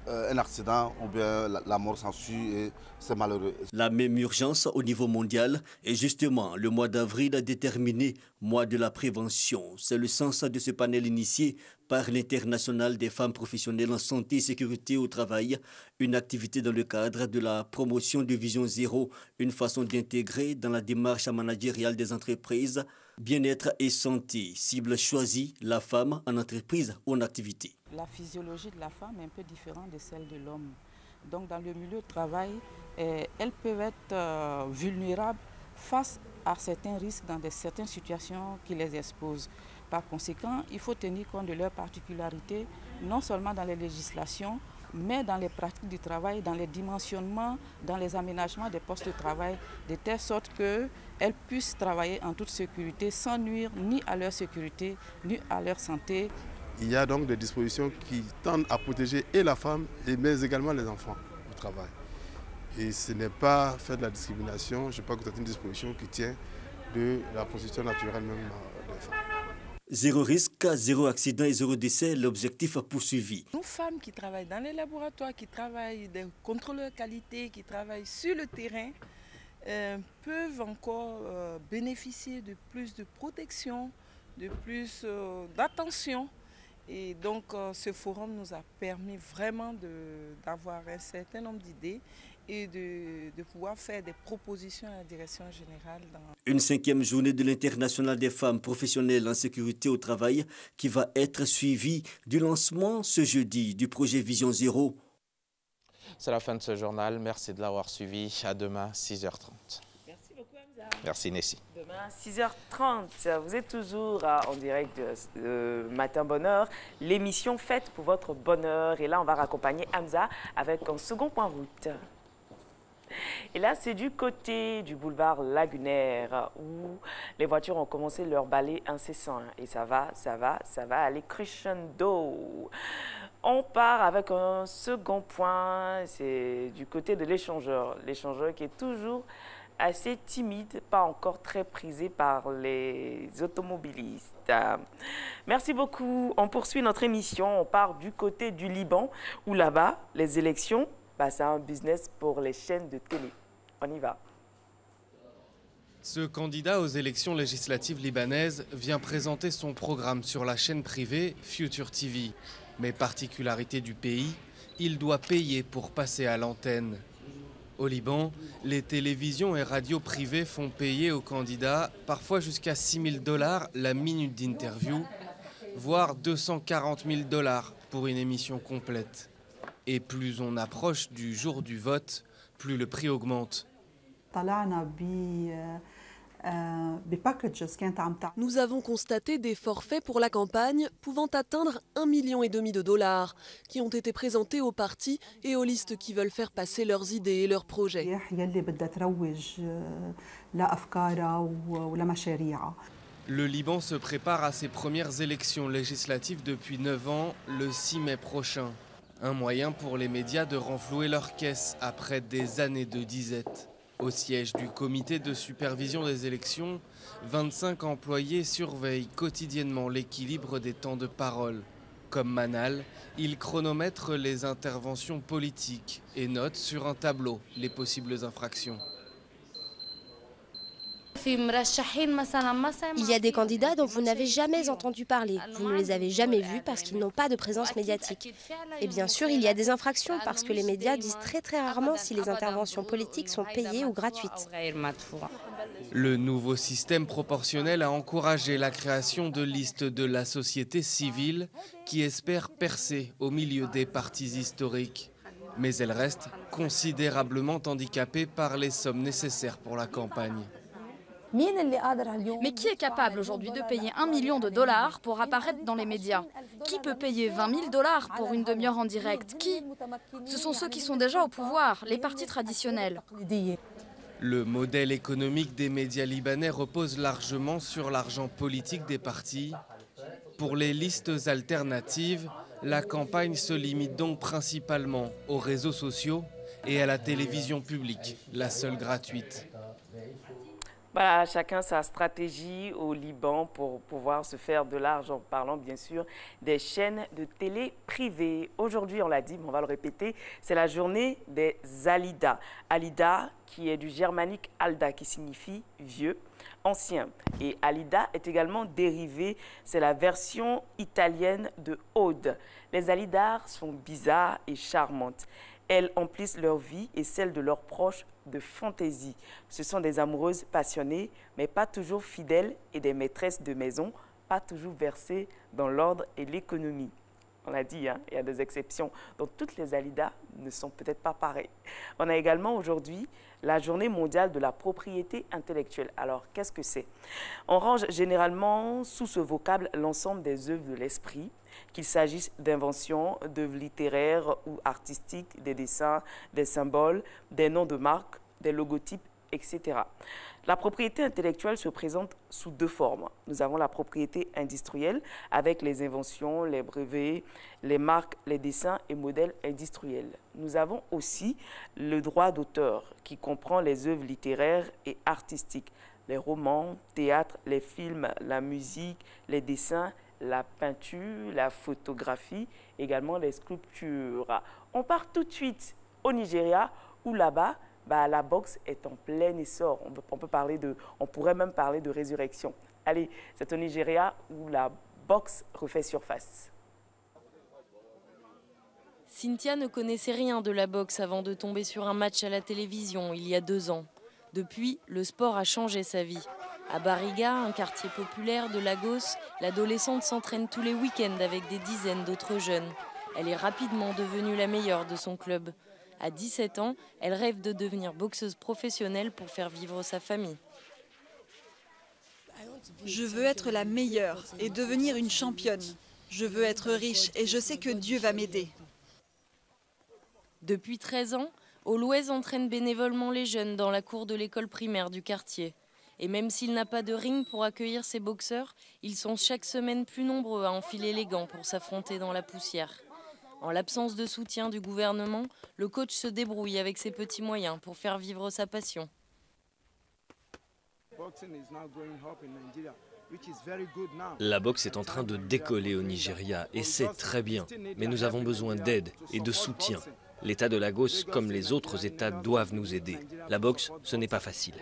un accident ou bien la mort s'ensuit et c'est malheureux. La même urgence au niveau mondial et justement le mois d'avril a déterminé mois de la prévention. C'est le sens de ce panel initié par l'Internationale des femmes professionnelles en santé et sécurité au travail, une activité dans le cadre de la promotion de Vision Zéro, une façon d'intégrer dans la démarche managériale des entreprises bien-être et santé. Cible choisie, la femme en entreprise ou en activité. La physiologie de la femme est un peu différente de celle de l'homme. Donc dans le milieu de travail, elles peuvent être vulnérables face à certains risques dans certaines situations qui les exposent. Par conséquent, il faut tenir compte de leurs particularités, non seulement dans les législations, mais dans les pratiques du travail, dans les dimensionnements, dans les aménagements des postes de travail, de telle sorte qu'elles puissent travailler en toute sécurité, sans nuire ni à leur sécurité, ni à leur santé. Il y a donc des dispositions qui tendent à protéger et la femme, mais également les enfants au travail. Et ce n'est pas faire de la discrimination, je crois que c'est une disposition qui tient de la position naturelle même des femmes. Zéro risque, zéro accident et zéro décès, l'objectif poursuivi. Nous femmes qui travaillent dans les laboratoires, qui travaillent des contrôleurs qualité, qui travaillent sur le terrain, peuvent encore bénéficier de plus de protection, de plus d'attention. Et donc ce forum nous a permis vraiment d'avoir un certain nombre d'idées et de pouvoir faire des propositions à la direction générale. Une 5e journée de l'Internationale des femmes professionnelles en sécurité au travail qui va être suivie du lancement ce jeudi du projet Vision Zéro. C'est la fin de ce journal. Merci de l'avoir suivi. À demain, 6h30. Merci beaucoup, Hamza. Merci, Nessie. Demain, 6h30. Vous êtes toujours en direct de Matin Bonheur, l'émission faite pour votre bonheur. Et là, on va raccompagner Hamza avec un second point route. Et là, c'est du côté du boulevard Lagunaire où les voitures ont commencé leur balai incessant. Et ça va aller crescendo. On part avec un second point, c'est du côté de l'échangeur. L'échangeur qui est toujours assez timide, pas encore très prisé par les automobilistes. Merci beaucoup. On poursuit notre émission. On part du côté du Liban où là-bas, les élections, c'est un business pour les chaînes de télé. On y va. Ce candidat aux élections législatives libanaises vient présenter son programme sur la chaîne privée Future TV. Mais particularité du pays, il doit payer pour passer à l'antenne. Au Liban, les télévisions et radios privées font payer aux candidats parfois jusqu'à $6 000 la minute d'interview, voire $240 000 pour une émission complète. Et plus on approche du jour du vote, plus le prix augmente. Nous avons constaté des forfaits pour la campagne pouvant atteindre $1,5 million qui ont été présentés aux partis et aux listes qui veulent faire passer leurs idées et leurs projets. Le Liban se prépare à ses premières élections législatives depuis 9 ans, le 6 mai prochain. Un moyen pour les médias de renflouer leurs caisses après des années de disette. Au siège du comité de supervision des élections, 25 employés surveillent quotidiennement l'équilibre des temps de parole. Comme Manal, ils chronomètrent les interventions politiques et notent sur un tableau les possibles infractions. Il y a des candidats dont vous n'avez jamais entendu parler. Vous ne les avez jamais vus parce qu'ils n'ont pas de présence médiatique. Et bien sûr, il y a des infractions parce que les médias disent très rarement si les interventions politiques sont payées ou gratuites. Le nouveau système proportionnel a encouragé la création de listes de la société civile qui espèrent percer au milieu des partis historiques. Mais elles restent considérablement handicapées par les sommes nécessaires pour la campagne. Mais qui est capable aujourd'hui de payer $1 million pour apparaître dans les médias? Qui peut payer $20 000 pour une demi-heure en direct? Qui? Ce sont ceux qui sont déjà au pouvoir, les partis traditionnels. Le modèle économique des médias libanais repose largement sur l'argent politique des partis. Pour les listes alternatives, la campagne se limite donc principalement aux réseaux sociaux et à la télévision publique, la seule gratuite. Voilà, chacun sa stratégie au Liban pour pouvoir se faire de l'argent, parlant bien sûr des chaînes de télé privées. Aujourd'hui, on l'a dit, mais on va le répéter, c'est la journée des Alida. Alida, qui est du germanique Alda, qui signifie vieux, ancien. Et Alida est également dérivé, c'est la version italienne de Aude. Les Alidars sont bizarres et charmantes. Elles emplissent leur vie et celle de leurs proches de fantaisie. Ce sont des amoureuses passionnées, mais pas toujours fidèles, et des maîtresses de maison, pas toujours versées dans l'ordre et l'économie. On l'a dit, hein, il y a des exceptions. Donc toutes les Alidas ne sont peut-être pas pareilles. On a également aujourd'hui la journée mondiale de la propriété intellectuelle. Alors qu'est-ce que c'est? On range généralement sous ce vocable l'ensemble des œuvres de l'esprit, qu'il s'agisse d'inventions, d'œuvres littéraires ou artistiques, des dessins, des symboles, des noms de marques, des logotypes, etc. La propriété intellectuelle se présente sous deux formes. Nous avons la propriété industrielle avec les inventions, les brevets, les marques, les dessins et modèles industriels. Nous avons aussi le droit d'auteur qui comprend les œuvres littéraires et artistiques, les romans, théâtre, les films, la musique, les dessins, la peinture, la photographie, également les sculptures. On part tout de suite au Nigeria où là-bas, la boxe est en plein essor. On pourrait même parler de résurrection. Allez, c'est au Nigeria où la boxe refait surface. Cynthia ne connaissait rien de la boxe avant de tomber sur un match à la télévision il y a 2 ans. Depuis, le sport a changé sa vie. À Bariga, un quartier populaire de Lagos, l'adolescente s'entraîne tous les week-ends avec des dizaines d'autres jeunes. Elle est rapidement devenue la meilleure de son club. À 17 ans, elle rêve de devenir boxeuse professionnelle pour faire vivre sa famille. Je veux être la meilleure et devenir une championne. Je veux être riche et je sais que Dieu va m'aider. Depuis 13 ans, Oluweze entraîne bénévolement les jeunes dans la cour de l'école primaire du quartier. Et même s'il n'a pas de ring pour accueillir ses boxeurs, ils sont chaque semaine plus nombreux à enfiler les gants pour s'affronter dans la poussière. En l'absence de soutien du gouvernement, le coach se débrouille avec ses petits moyens pour faire vivre sa passion. La boxe est en train de décoller au Nigeria et c'est très bien. Mais nous avons besoin d'aide et de soutien. L'État de Lagos, comme les autres États, doivent nous aider. La boxe, ce n'est pas facile.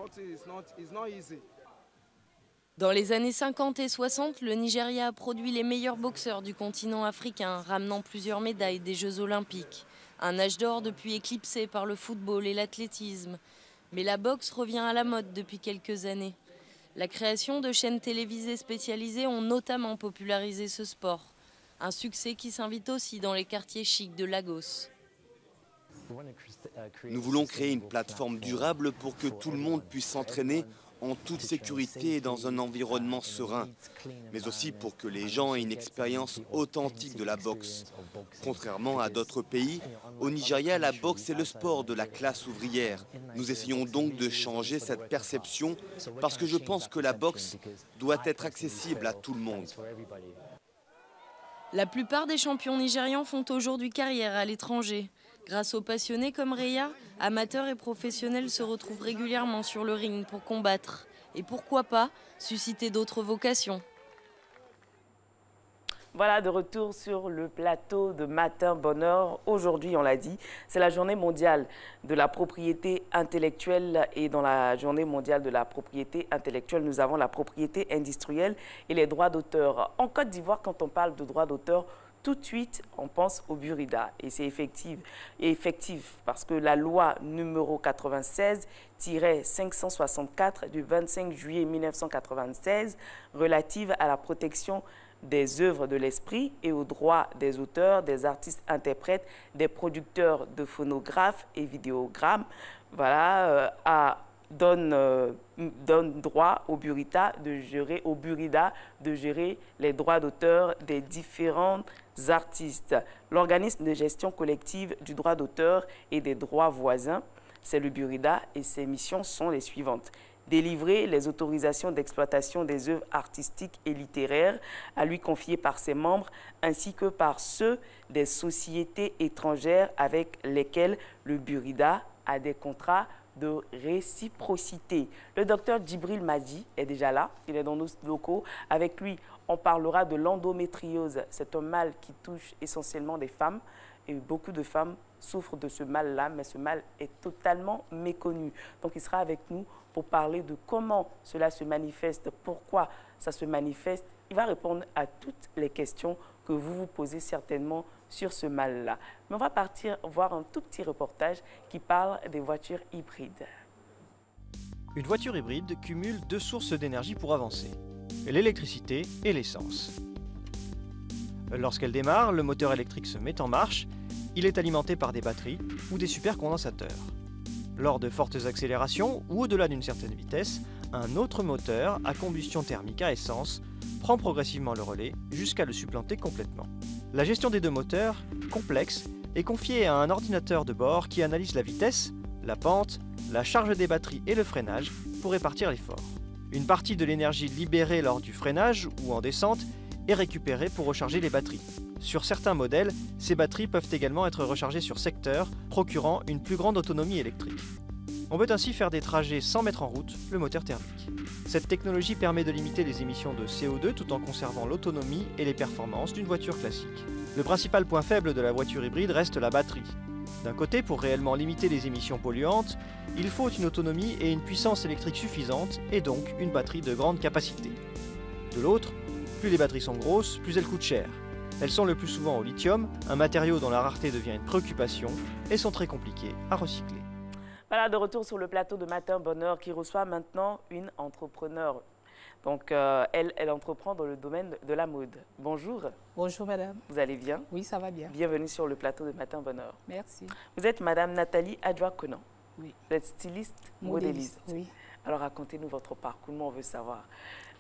Dans les années 50 et 60, le Nigeria a produit les meilleurs boxeurs du continent africain, ramenant plusieurs médailles des Jeux olympiques. Un âge d'or depuis éclipsé par le football et l'athlétisme. Mais la boxe revient à la mode depuis quelques années. La création de chaînes télévisées spécialisées ont notamment popularisé ce sport. Un succès qui s'invite aussi dans les quartiers chics de Lagos. Nous voulons créer une plateforme durable pour que tout le monde puisse s'entraîner en toute sécurité et dans un environnement serein, mais aussi pour que les gens aient une expérience authentique de la boxe. Contrairement à d'autres pays, au Nigeria, la boxe est le sport de la classe ouvrière. Nous essayons donc de changer cette perception parce que je pense que la boxe doit être accessible à tout le monde. La plupart des champions nigérians font aujourd'hui carrière à l'étranger. Grâce aux passionnés comme Reya, amateurs et professionnels se retrouvent régulièrement sur le ring pour combattre. Et pourquoi pas susciter d'autres vocations. Voilà, de retour sur le plateau de Matin Bonheur. Aujourd'hui, on l'a dit, c'est la journée mondiale de la propriété intellectuelle. Et dans la journée mondiale de la propriété intellectuelle, nous avons la propriété industrielle et les droits d'auteur. En Côte d'Ivoire, quand on parle de droits d'auteur, tout de suite, on pense au Burida. Et c'est effectif parce que la loi numéro 96-564 du 25 juillet 1996 relative à la protection des œuvres de l'esprit et aux droits des auteurs, des artistes interprètes, des producteurs de phonographes et vidéogrammes, voilà, donne droit au Burida de gérer les droits d'auteur des différents artistes. L'organisme de gestion collective du droit d'auteur et des droits voisins, c'est le Burida, et ses missions sont les suivantes. Délivrer les autorisations d'exploitation des œuvres artistiques et littéraires à lui confiées par ses membres, ainsi que par ceux des sociétés étrangères avec lesquelles le Burida a des contrats de réciprocité. Le docteur Djibril Madi est déjà là, il est dans nos locaux. Avec lui, on parlera de l'endométriose. C'est un mal qui touche essentiellement des femmes et beaucoup de femmes souffrent de ce mal-là, mais ce mal est totalement méconnu. Donc il sera avec nous pour parler de comment cela se manifeste, pourquoi ça se manifeste. Il va répondre à toutes les questions que vous vous posez certainement sur ce mal-là. Mais on va partir voir un tout petit reportage qui parle des voitures hybrides. Une voiture hybride cumule deux sources d'énergie pour avancer, l'électricité et l'essence. Lorsqu'elle démarre, le moteur électrique se met en marche. Il est alimenté par des batteries ou des supercondensateurs. Lors de fortes accélérations ou au-delà d'une certaine vitesse, un autre moteur à combustion thermique à essence prend progressivement le relais jusqu'à le supplanter complètement. La gestion des deux moteurs, complexe, est confiée à un ordinateur de bord qui analyse la vitesse, la pente, la charge des batteries et le freinage pour répartir l'effort. Une partie de l'énergie libérée lors du freinage ou en descente est récupérée pour recharger les batteries. Sur certains modèles, ces batteries peuvent également être rechargées sur secteur, procurant une plus grande autonomie électrique. On peut ainsi faire des trajets sans mettre en route le moteur thermique. Cette technologie permet de limiter les émissions de CO2 tout en conservant l'autonomie et les performances d'une voiture classique. Le principal point faible de la voiture hybride reste la batterie. D'un côté, pour réellement limiter les émissions polluantes, il faut une autonomie et une puissance électrique suffisantes et donc une batterie de grande capacité. De l'autre, plus les batteries sont grosses, plus elles coûtent cher. Elles sont le plus souvent au lithium, un matériau dont la rareté devient une préoccupation et sont très compliquées à recycler. Voilà, de retour sur le plateau de Matin Bonheur qui reçoit maintenant une entrepreneur. Donc, elle entreprend dans le domaine de la mode. Bonjour. Bonjour, madame. Vous allez bien? Oui, ça va bien. Bienvenue sur le plateau de Matin Bonheur. Merci. Vous êtes madame Nathalie Adjoa-Conan. Oui. Vous êtes styliste, modéliste. Oui. Alors, racontez-nous votre parcours. Nous, on veut savoir.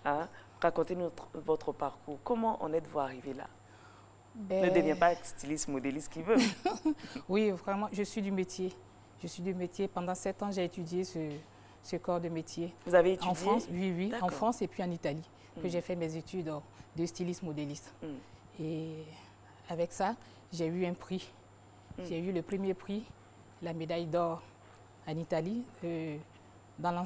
Hein? Racontez-nous votre parcours. Comment en êtes-vous arrivé là? Ne deviens pas styliste, modéliste qui veut. Oui, vraiment, je suis du métier. Je suis du métier. Pendant 7 ans, j'ai étudié ce corps de métier. Vous avez étudié? En France, oui, en France et puis en Italie, que j'ai fait mes études de styliste modéliste. Et avec ça, j'ai eu un prix. J'ai eu le premier prix, la médaille d'or en Italie, dans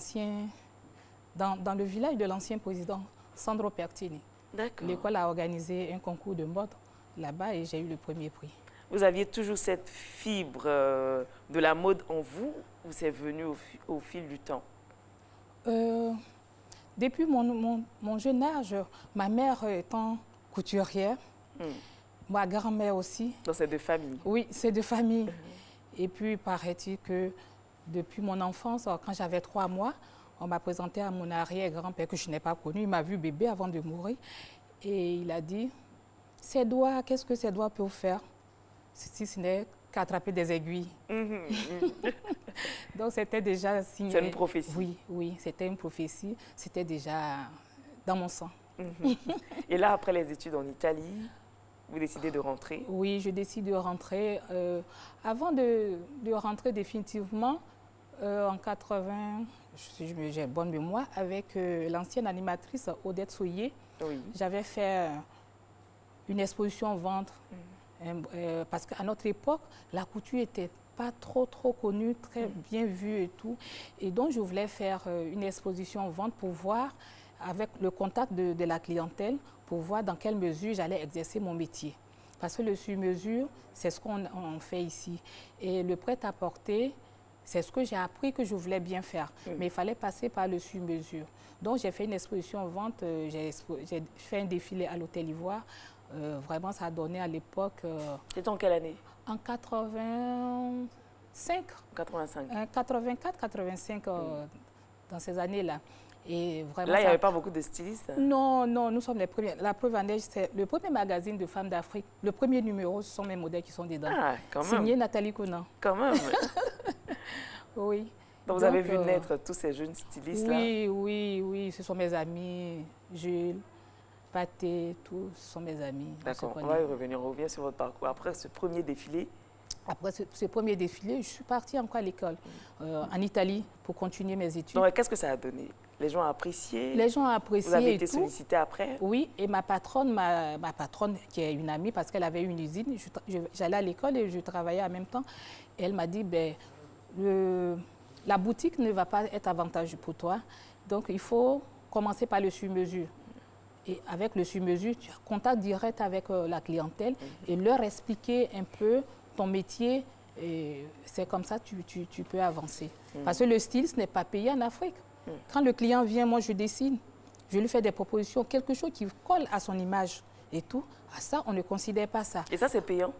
le village de l'ancien président Sandro Pertini. L'école a organisé un concours de mode là-bas et j'ai eu le premier prix. Vous aviez toujours cette fibre de la mode en vous ou c'est venu au fil du temps? Depuis mon jeune âge, ma mère étant couturière, ma grand-mère aussi. Donc c'est de famille? Oui, c'est de famille. Et puis paraît-il que depuis mon enfance, quand j'avais 3 mois, on m'a présenté à mon arrière-grand-père que je n'ai pas connu. Il m'a vu bébé avant de mourir et il a dit, ces doigts, qu'est-ce que ces doigts peuvent faire si ce n'est qu'attraper des aiguilles? Donc c'était déjà signé. C'est une prophétie? Oui, oui, c'était une prophétie. C'était déjà dans mon sang. Et là, après les études en Italie, vous décidez de rentrer? Oui, je décide de rentrer. Avant de rentrer définitivement, en 80, j'ai bonne mémoire, avec l'ancienne animatrice Odette Souillet, j'avais fait une exposition vente. Parce qu'à notre époque, la couture n'était pas trop connue, très bien vue et tout. Et donc, je voulais faire une exposition vente pour voir, avec le contact de la clientèle, pour voir dans quelle mesure j'allais exercer mon métier. Parce que le sur-mesure, c'est ce qu'on fait ici. Et le prêt-à-porter, c'est ce que j'ai appris que je voulais bien faire. Mais il fallait passer par le sur-mesure. Donc, j'ai fait une exposition vente, j'ai fait un défilé à l'Hôtel Ivoire. Vraiment, ça a donné à l'époque... C'était en quelle année? En 85. 85. 84, 85, dans ces années-là. Et vraiment, là, il n'y avait pas beaucoup de stylistes? Non, non, nous sommes les premiers. La preuve en est, c'est le premier magazine de femmes d'Afrique. Le premier numéro, ce sont mes modèles qui sont dedans. Ah, quand même. Signé Nathalie Conan. Quand même. Oui. Donc, vous avez vu naître tous ces jeunes stylistes-là? Oui, oui, oui. Ce sont mes amis, Jules, Pathé, tous sont mes amis. D'accord, on va y revenir. On revient sur votre parcours. Après ce premier défilé? Après ce premier défilé, je suis partie encore à l'école, en Italie, pour continuer mes études. Donc, qu'est-ce que ça a donné? Les gens ont apprécié? Les gens ont apprécié. Vous avez été sollicitée après? Oui, et ma patronne, qui est une amie, parce qu'elle avait une usine, j'allais à l'école et je travaillais en même temps. Et elle m'a dit, ben, la boutique ne va pas être avantageux pour toi. Donc, il faut commencer par le sur-mesure. Et avec le sur-mesure, tu as contact direct avec la clientèle et leur expliquer un peu ton métier. Et c'est comme ça que tu peux avancer. Parce que le style, ce n'est pas payé en Afrique. Quand le client vient, moi, je dessine. Je lui fais des propositions, quelque chose qui colle à son image et tout. À ça, on ne considère pas ça. Et ça, c'est payant,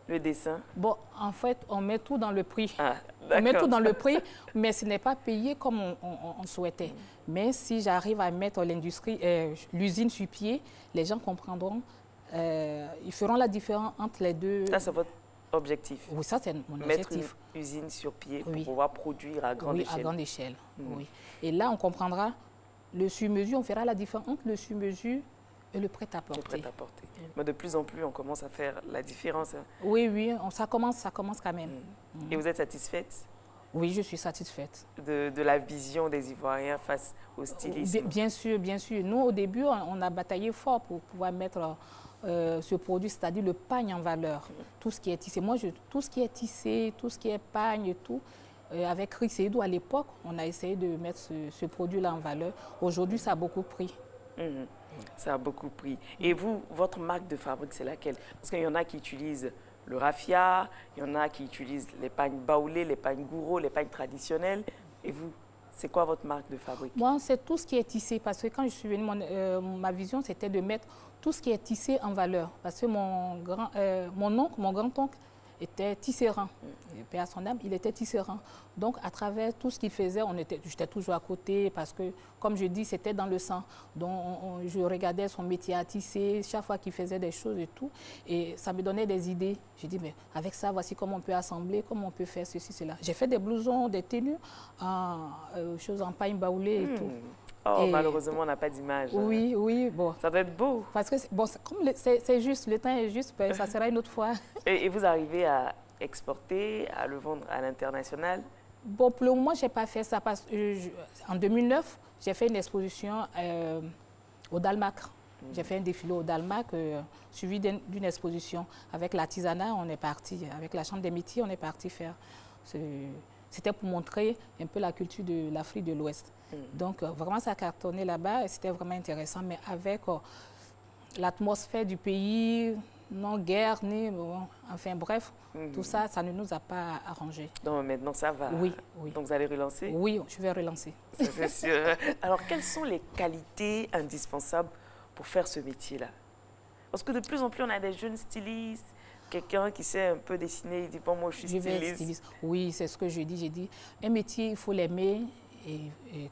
le dessin? Bon, en fait, on met tout dans le prix. Ah, on met tout dans le prix, mais ce n'est pas payé comme on souhaitait. Mais si j'arrive à mettre l'industrie, l'usine sur pied, les gens comprendront. Ils feront la différence entre les deux. Ça, c'est votre objectif? Oui, ça, c'est mon objectif. Mettre une usine sur pied pour pouvoir produire à grande échelle. Oui, à grande échelle, oui. Et là, on comprendra le sur-mesure, on fera la différence entre le sur-mesure et le prêt-à-porter. Le prêt-à-porter. Mais de plus en plus, on commence à faire la différence. Oui, oui, ça commence quand même. Et vous êtes satisfaite? Oui, je suis satisfaite. De la vision des Ivoiriens face au stylisme? Bien sûr, bien sûr. Nous, au début, on a bataillé fort pour pouvoir mettre ce produit, c'est-à-dire le pagne en valeur. Tout ce qui est tissé. Moi, tout ce qui est tissé, tout ce qui est pagne et tout, avec Risedou, à l'époque, on a essayé de mettre ce produit-là en valeur. Aujourd'hui, ça a beaucoup pris. Ça a beaucoup pris. Et vous, votre marque de fabrique, c'est laquelle? Parce qu'il y en a qui utilisent le raffia, il y en a qui utilisent les pagnes baoulés, les pagnes gourou, les pagnes traditionnelles. Et vous, c'est quoi votre marque de fabrique? Moi, c'est tout ce qui est tissé. Parce que quand je suis venue, ma vision, c'était de mettre tout ce qui est tissé en valeur. Parce que mon grand-oncle, était tisserand. Paix à son âme, il était tisserand. Donc, à travers tout ce qu'il faisait, j'étais toujours à côté parce que, comme je dis, c'était dans le sang. Donc, je regardais son métier à tisser, chaque fois qu'il faisait des choses et tout. Et ça me donnait des idées. J'ai dit, mais avec ça, voici comment on peut assembler, comment on peut faire ceci, cela. J'ai fait des blousons, des tenues, choses en pagne baoulée et tout. Oh, malheureusement, on n'a pas d'image. Oui, oui, bon. Ça doit être beau. Parce que, bon, c'est juste, le temps est juste, ben, ça sera une autre fois. Et vous arrivez à exporter, à le vendre à l'international? Bon, pour le moment, je n'ai pas fait ça parce que en 2009, j'ai fait une exposition au Dalmac. J'ai fait un défilé au Dalmac, suivi d'une exposition. Avec l'artisanat, on est parti, avec la Chambre des métiers, on est parti faire. C'était pour montrer un peu la culture de l'Afrique de l'Ouest. Donc, vraiment, ça a cartonné là-bas et c'était vraiment intéressant. Mais avec l'atmosphère du pays, non guerre, ni... enfin, bref, tout ça, ça ne nous a pas arrangé. Donc, maintenant, ça va? Oui, oui. Donc, vous allez relancer? Oui, je vais relancer. C'est sûr. Alors, quelles sont les qualités indispensables pour faire ce métier-là? Parce que de plus en plus, on a des jeunes stylistes, quelqu'un qui sait un peu dessiner, il dit, bon, moi, je suis styliste. Oui, c'est ce que je dis. J'ai dit, un métier, il faut l'aimer. Et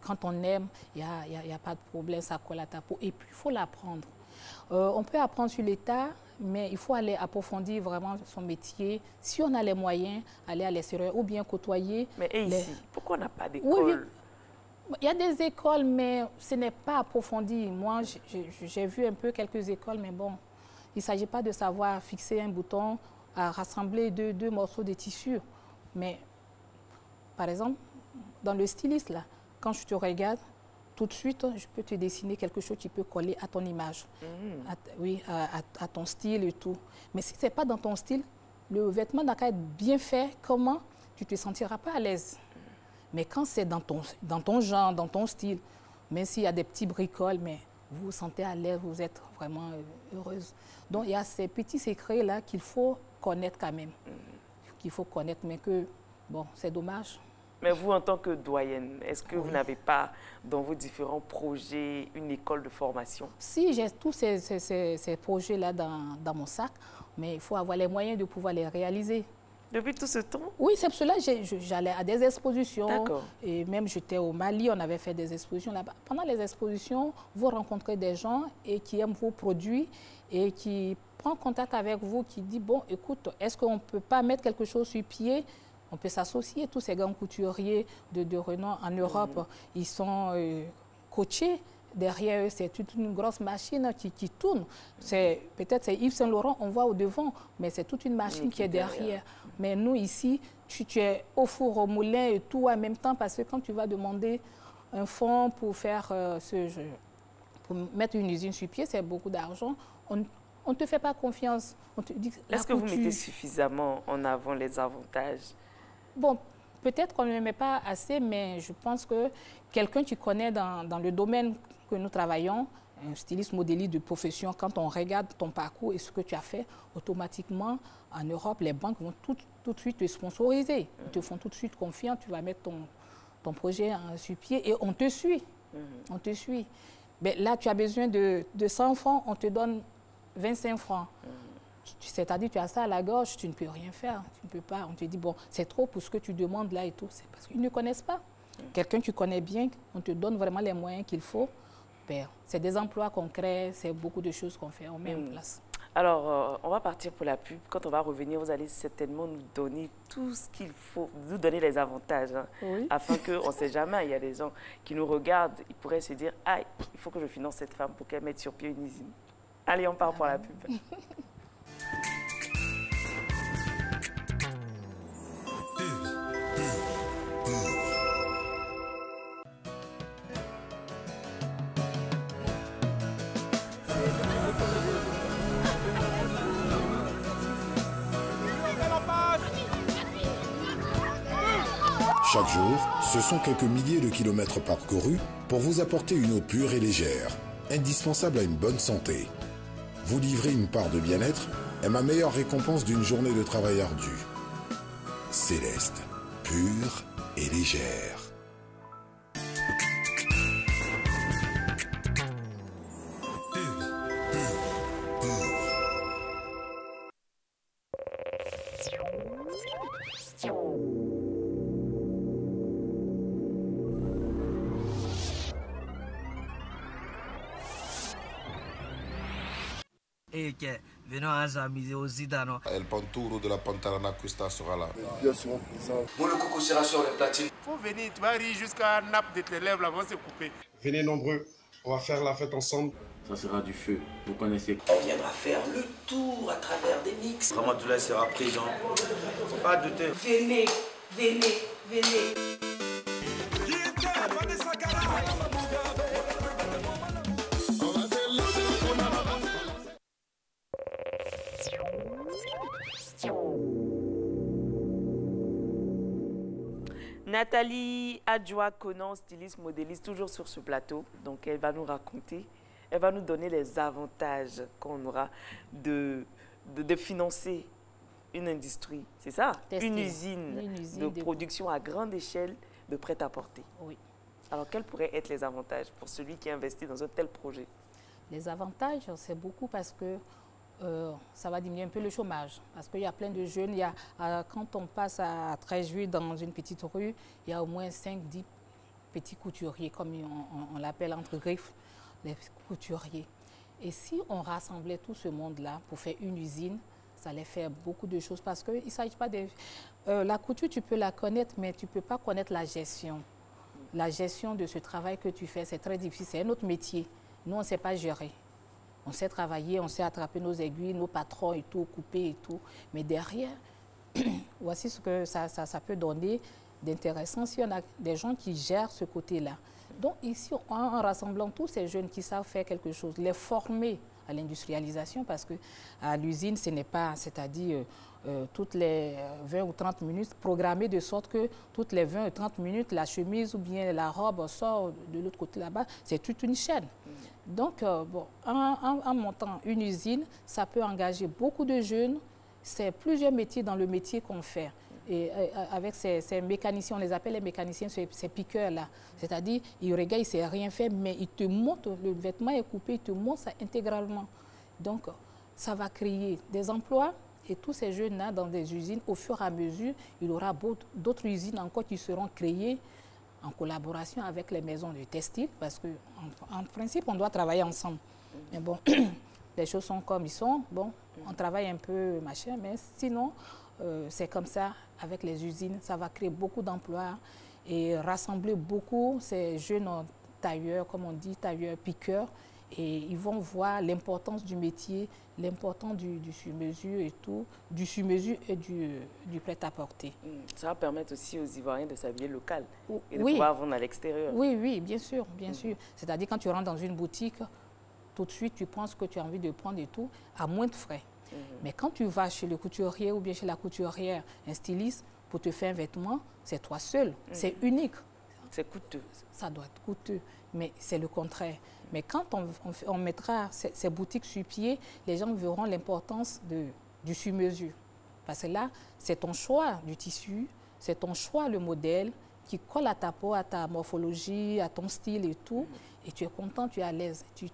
quand on aime, il n'y a pas de problème, ça colle à ta peau. Et puis, il faut l'apprendre. On peut apprendre sur l'état, mais il faut aller approfondir vraiment son métier. Si on a les moyens, aller à l'extérieur ou bien côtoyer. Mais ici, pourquoi on n'a pas d'école? Oui, il y a des écoles, mais ce n'est pas approfondi. Moi, j'ai vu un peu quelques écoles, mais bon, il ne s'agit pas de savoir fixer un bouton, à rassembler deux morceaux de tissu. Mais, par exemple, dans le styliste, là, quand je te regarde, tout de suite, je peux te dessiner quelque chose qui peut coller à ton image, à ton style et tout. Mais si ce n'est pas dans ton style, le vêtement n'a qu'à être bien fait, comment tu ne te sentiras pas à l'aise. Mais quand c'est dans ton genre, dans ton style, même s'il y a des petits bricoles, mais vous vous sentez à l'aise, vous êtes vraiment heureuse. Donc, il y a ces petits secrets-là qu'il faut connaître quand même. Qu'il faut connaître, mais que, bon, c'est dommage. Mais vous, en tant que doyenne, est-ce que vous n'avez pas, dans vos différents projets, une école de formation? Si, j'ai tous ces projets-là dans mon sac, mais il faut avoir les moyens de pouvoir les réaliser. Depuis tout ce temps? Oui, c'est pour cela que j'allais à des expositions. D'accord. Et même j'étais au Mali, on avait fait des expositions là-bas. Pendant les expositions, vous rencontrez des gens qui aiment vos produits et qui prennent contact avec vous, qui disent, bon, écoute, est-ce qu'on ne peut pas mettre quelque chose sur pied? On peut s'associer, tous ces grands couturiers de renom en Europe, ils sont coachés. Derrière eux, c'est toute une grosse machine qui tourne. Peut-être c'est Yves Saint Laurent, on voit au devant, mais c'est toute une machine qui est derrière. Mais nous, ici, tu es au four, au moulin et tout en même temps, parce que quand tu vas demander un fonds pour faire pour mettre une usine sur pied, c'est beaucoup d'argent. On ne te fait pas confiance. Est-ce que vous mettez suffisamment en avant les avantages? Bon, peut-être qu'on ne le met pas assez, mais je pense que quelqu'un qui connaît dans le domaine que nous travaillons, un styliste modéliste de profession, quand on regarde ton parcours et ce que tu as fait, automatiquement, en Europe, les banques vont tout de suite te sponsoriser. Ils te font tout de suite confiance, tu vas mettre ton projet sur pied et on te suit. On te suit. Mais là, tu as besoin de 100 francs, on te donne 25 francs. C'est-à-dire, tu as ça à la gorge, tu ne peux rien faire. Tu ne peux pas. On te dit, bon, c'est trop pour ce que tu demandes là et tout. C'est parce qu'ils ne connaissent pas. Quelqu'un que tu connais bien, on te donne vraiment les moyens qu'il faut. C'est des emplois qu'on crée, c'est beaucoup de choses qu'on fait, on met en place. Alors, on va partir pour la pub. Quand on va revenir, vous allez certainement nous donner tout ce qu'il faut, nous donner les avantages, hein, oui. Afin qu'on ne sait jamais, il y a des gens qui nous regardent, ils pourraient se dire, ah, il faut que je finance cette femme pour qu'elle mette sur pied une usine. Allez, on part pour la pub. Chaque jour, ce sont quelques milliers de kilomètres parcourus pour vous apporter une eau pure et légère, indispensable à une bonne santé. Vous livrer une part de bien-être est ma meilleure récompense d'une journée de travail ardu. Céleste, pure et légère. Venons à s'amuser aussi dans nos... El Panturo de la Pantalana Cuesta sera là. Bien sûr, Bon, le coco sera sur les platines. Faut venir, tu vas rire jusqu'à nappe de tes lèvres, là, vont se couper. Venez nombreux, on va faire la fête ensemble. Ça sera du feu, vous connaissez. On viendra faire le tour à travers des mix. Ramatoulaye sera présent, faut pas douter. Venez, venez, venez. Nathalie Adjoa-Conan, styliste, modéliste, toujours sur ce plateau. Donc, elle va nous raconter, elle va nous donner les avantages qu'on aura de financer une industrie, c'est ça? Une usine de production à grande échelle de prêt-à-porter. Oui. Alors, quels pourraient être les avantages pour celui qui investit dans un tel projet? Les avantages, c'est beaucoup parce que ça va diminuer un peu le chômage. Parce qu'il y a plein de jeunes. Quand on passe à 13 juillet dans une petite rue, il y a au moins 5-10 petits couturiers, comme on l'appelle entre griffes, les couturiers. Et si on rassemblait tout ce monde-là pour faire une usine, ça allait faire beaucoup de choses. Parce qu'il ne s'agit pas de... la couture, tu peux la connaître, mais tu ne peux pas connaître la gestion. La gestion de ce travail que tu fais, c'est très difficile. C'est un autre métier. Nous, on ne sait pas gérer. On sait travailler, on sait attraper nos aiguilles, nos patrons et tout, couper et tout. Mais derrière, voici ce que ça peut donner d'intéressant si on a des gens qui gèrent ce côté-là. Donc ici, en rassemblant tous ces jeunes qui savent faire quelque chose, les former à l'industrialisation, parce qu'à l'usine, ce n'est pas, c'est-à-dire toutes les 20 ou 30 minutes, programmer de sorte que toutes les 20 ou 30 minutes, la chemise ou bien la robe sort de l'autre côté là-bas, c'est toute une chaîne. Donc, en montant une usine, ça peut engager beaucoup de jeunes. C'est plusieurs métiers dans le métier qu'on fait. Et avec ces mécaniciens, on les appelle les mécaniciens, ces piqueurs-là. C'est-à-dire, ils regardent, ils ne savent rien faire, mais ils te montrent, le vêtement est coupé, ils te montrent ça intégralement. Donc, ça va créer des emplois. Et tous ces jeunes-là, dans des usines, au fur et à mesure, il y aura d'autres usines encore qui seront créées en collaboration avec les maisons de textile, parce qu'en principe, on doit travailler ensemble. Mais bon, les choses sont comme ils sont. Bon, on travaille un peu, machin, mais sinon, c'est comme ça, avec les usines, ça va créer beaucoup d'emplois et rassembler beaucoup ces jeunes tailleurs, comme on dit, tailleurs, piqueurs, et ils vont voir l'importance du métier, l'importance du sur-mesure et tout, du sur-mesure et du prêt-à-porter. Ça va permettre aussi aux Ivoiriens de s'habiller local et de oui. pouvoir vendre à l'extérieur. Oui, oui, bien sûr, bien sûr. C'est-à-dire quand tu rentres dans une boutique, tout de suite tu penses que tu as envie de prendre et tout, à moins de frais. Mais quand tu vas chez le couturier ou bien chez la couturière, un styliste, pour te faire un vêtement, c'est toi seul. C'est unique. C'est coûteux. Ça doit être coûteux, mais c'est le contraire. Mais quand on mettra ces boutiques sur pied, les gens verront l'importance du sur-mesure. Parce que là, c'est ton choix du tissu, c'est ton choix le modèle qui colle à ta peau, à ta morphologie, à ton style et tout. Et tu es content, tu es à l'aise. Il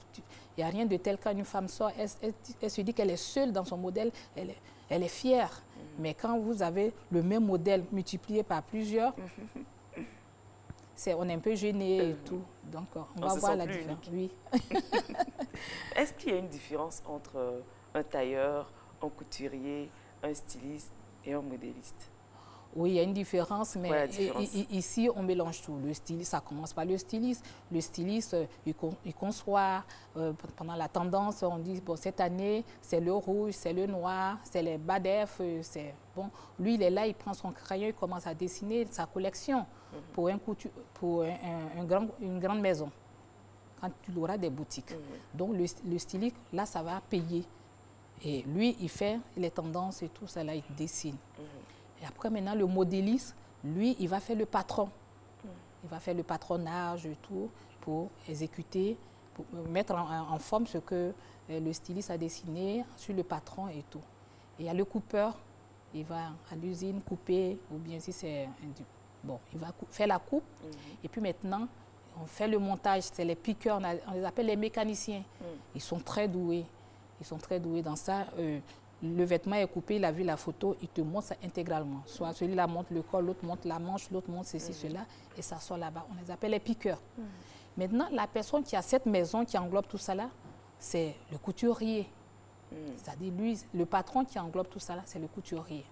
n'y a rien de tel quand une femme sort, elle se dit qu'elle est seule dans son modèle, elle est fière. Mais quand vous avez le même modèle multiplié par plusieurs, on est un peu gêné et tout. Donc, on va voir la différence. Oui. Est-ce qu'il y a une différence entre un tailleur, un couturier, un styliste et un modéliste? Oui, il y a une différence, mais ici, on mélange tout. Le styliste, ça commence par le styliste. Le styliste, il conçoit. Pendant la tendance, on dit, bon, cette année, c'est le rouge, c'est le noir, c'est les badef. Bon. Lui, il est là, il prend son crayon, il commence à dessiner sa collection pour une grande maison, quand tu auras des boutiques. Donc, le styliste, là, ça va payer. Et lui, il fait les tendances et tout ça, là, il dessine. Et après, maintenant, le modéliste, lui, il va faire le patron. Il va faire le patronage et tout pour exécuter, pour mettre en forme ce que le styliste a dessiné sur le patron et tout. Et il y a le coupeur, il va à l'usine couper, ou bien si c'est... Bon, il va faire la coupe. Et puis maintenant, on fait le montage. C'est les piqueurs, on les appelle les mécaniciens. Ils sont très doués. Ils sont très doués dans ça. Le vêtement est coupé, il a vu la photo, il te montre ça intégralement. Soit celui-là montre le col, l'autre montre la manche, l'autre montre ceci, cela, et ça sort là-bas. On les appelle les piqueurs. Maintenant, la personne qui a cette maison, qui englobe tout ça là, c'est le couturier. C'est-à-dire, lui, le patron qui englobe tout ça là, c'est le couturier.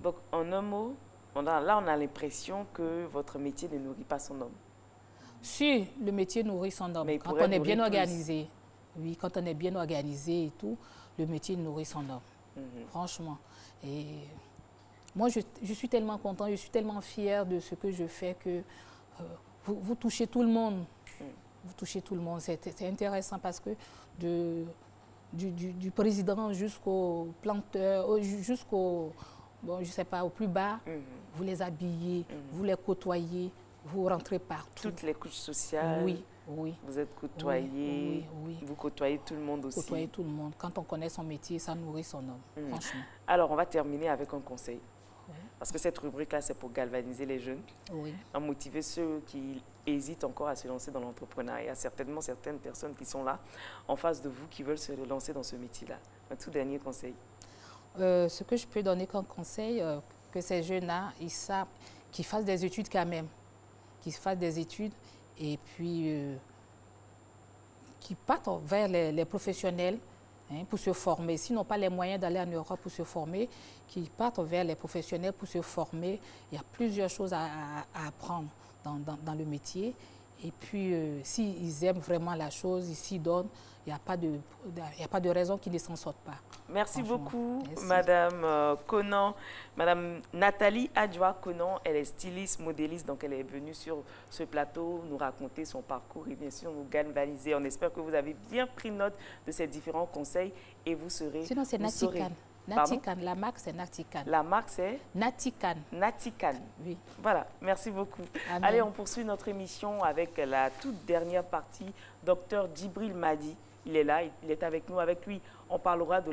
Donc, en un mot, là, on a l'impression que votre métier ne nourrit pas son homme. Si, le métier nourrit son homme. Quand on est bien organisé. Oui, quand on est bien organisé et tout, le métier nourrit son homme, franchement. Et moi, je suis tellement content, je suis tellement fière de ce que je fais que vous touchez tout le monde. Vous touchez tout le monde. C'est intéressant parce que du président jusqu'au planteur, jusqu'au, bon, je sais pas, au plus bas, vous les habillez, vous les côtoyez, vous rentrez partout. Toutes les couches sociales. Oui. Oui. Vous êtes côtoyé, vous côtoyez tout le monde aussi. Côtoyez tout le monde. Quand on connaît son métier, ça nourrit son homme, franchement. Alors, on va terminer avec un conseil. Parce que cette rubrique-là, c'est pour galvaniser les jeunes, à motiver ceux qui hésitent encore à se lancer dans l'entrepreneuriat. Il y a certainement certaines personnes qui sont là, en face de vous, qui veulent se lancer dans ce métier-là. Un tout dernier conseil. Ce que je peux donner comme conseil, que ces jeunes-là, ils savent qu'ils fassent des études quand même. Qu'ils fassent des études. Et puis, qui partent vers les professionnels pour se former. S'ils n'ont pas les moyens d'aller en Europe pour se former, qui partent vers les professionnels pour se former. Il y a plusieurs choses à apprendre dans le métier. Et puis, s'ils aiment vraiment la chose, ils s'y donnent, il n'y a pas de raison qu'ils ne s'en sortent pas. Merci beaucoup, Madame Conan. Madame Nathalie Adjoa Conan, elle est styliste, modéliste, donc elle est venue sur ce plateau nous raconter son parcours et bien sûr nous galvaniser. On espère que vous avez bien pris note de ces différents conseils et vous serez... Sinon, c'est Natican. Natican, la marque c'est Natican. La marque c'est Natican. Natican. Oui. Voilà, merci beaucoup. Amen. Allez, on poursuit notre émission avec la toute dernière partie. Docteur Djibril Madi, il est là, il est avec nous. Avec lui, on parlera de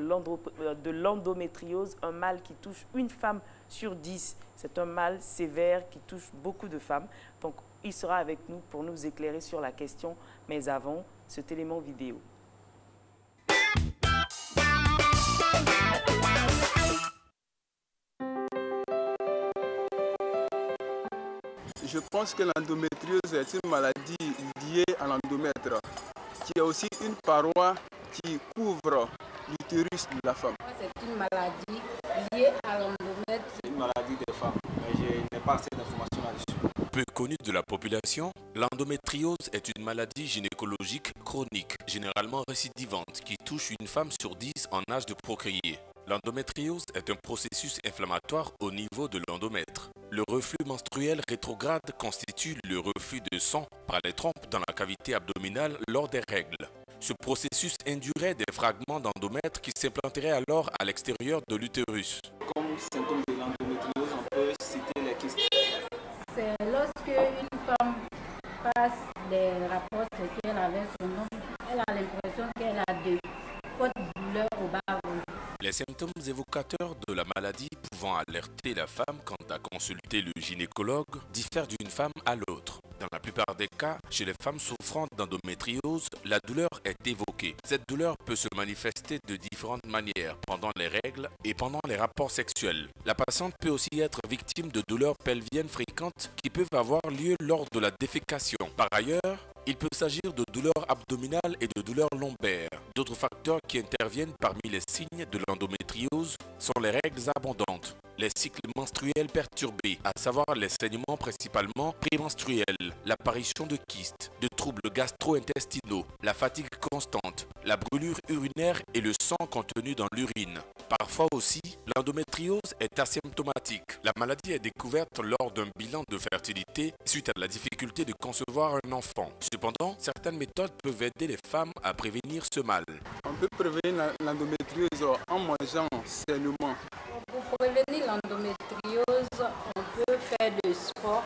l'endométriose, un mal qui touche une femme sur 10. C'est un mal sévère qui touche beaucoup de femmes. Donc, il sera avec nous pour nous éclairer sur la question. Mais avant, cet élément vidéo. Je pense que l'endométriose est une maladie liée à l'endomètre, qui est aussi une paroi qui couvre l'utérus de la femme. C'est une maladie liée à l'endomètre. C'est une maladie des femmes, mais je n'ai pas assez d'informations là-dessus. Peu connue de la population, l'endométriose est une maladie gynécologique chronique, généralement récidivante, qui touche une femme sur 10 en âge de procréer. L'endométriose est un processus inflammatoire au niveau de l'endomètre. Le reflux menstruel rétrograde constitue le reflux de sang par les trompes dans la cavité abdominale lors des règles. Ce processus induirait des fragments d'endomètre qui s'implanteraient alors à l'extérieur de l'utérus. Comme symptômes de l'endométriose, on peut citer les kystes. C'est lorsque une femme passe des rapports sexuels avec son homme, elle a l'impression qu'elle a de fortes douleurs au bas-ventre. Les symptômes évocateurs de la maladie pouvant alerter la femme quant à consulter le gynécologue diffèrent d'une femme à l'autre. Dans la plupart des cas, chez les femmes souffrant d'endométriose, la douleur est évoquée. Cette douleur peut se manifester de différentes manières pendant les règles et pendant les rapports sexuels. La patiente peut aussi être victime de douleurs pelviennes fréquentes qui peuvent avoir lieu lors de la défécation. Par ailleurs, il peut s'agir de douleurs abdominales et de douleurs lombaires. D'autres facteurs qui interviennent parmi les signes de l'endométriose sont les règles abondantes, les cycles menstruels perturbés, à savoir les saignements principalement prémenstruels, l'apparition de kystes, de troubles gastro-intestinaux, la fatigue constante, la brûlure urinaire et le sang contenu dans l'urine. Parfois aussi, l'endométriose est asymptomatique. La maladie est découverte lors d'un bilan de fertilité suite à la difficulté de concevoir un enfant. Cependant, certaines méthodes peuvent aider les femmes à prévenir ce mal. On peut prévenir l'endométriose en mangeant sainement. Pour prévenir l'endométriose, on peut faire du sport.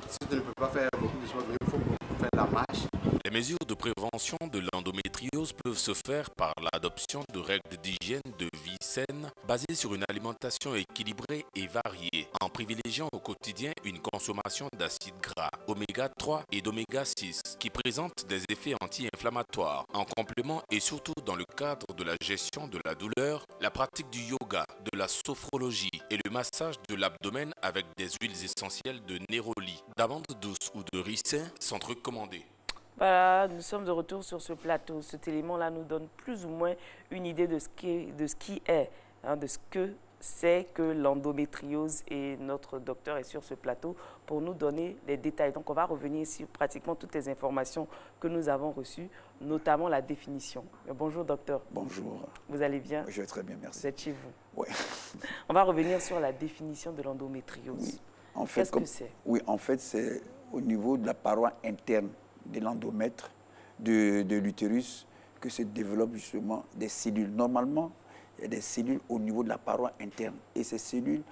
Si tu ne peux pas faire beaucoup de sport, il faut faire la marche. Les mesures de prévention de l'endométriose peuvent se faire par l'adoption de règles d'hygiène de vie saine basées sur une alimentation équilibrée et variée, en privilégiant au quotidien une consommation d'acides gras, oméga 3 et d'oméga 6, qui présentent des effets anti-inflammatoires. En complément et surtout dans le cadre de la gestion de la douleur, la pratique du yoga, de la sophrologie et le massage de l'abdomen avec des huiles essentielles de néroli, d'amande douce ou de ricin sont recommandées. Voilà, nous sommes de retour sur ce plateau. Cet élément-là nous donne plus ou moins une idée de ce qui est, de ce que c'est que l'endométriose, et notre docteur est sur ce plateau pour nous donner les détails. Donc on va revenir sur pratiquement toutes les informations que nous avons reçues, notamment la définition. Bonjour docteur. Bonjour. Vous allez bien? Je vais très bien, merci. Vous êtes chez vous? Oui. On va revenir sur la définition de l'endométriose. Oui. En fait, qu'est-ce que c'est? Oui, en fait c'est au niveau de la paroi interne de l'endomètre, de l'utérus, que se développent justement des cellules. Normalement, il y a des cellules au niveau de la paroi interne. Et ces cellules,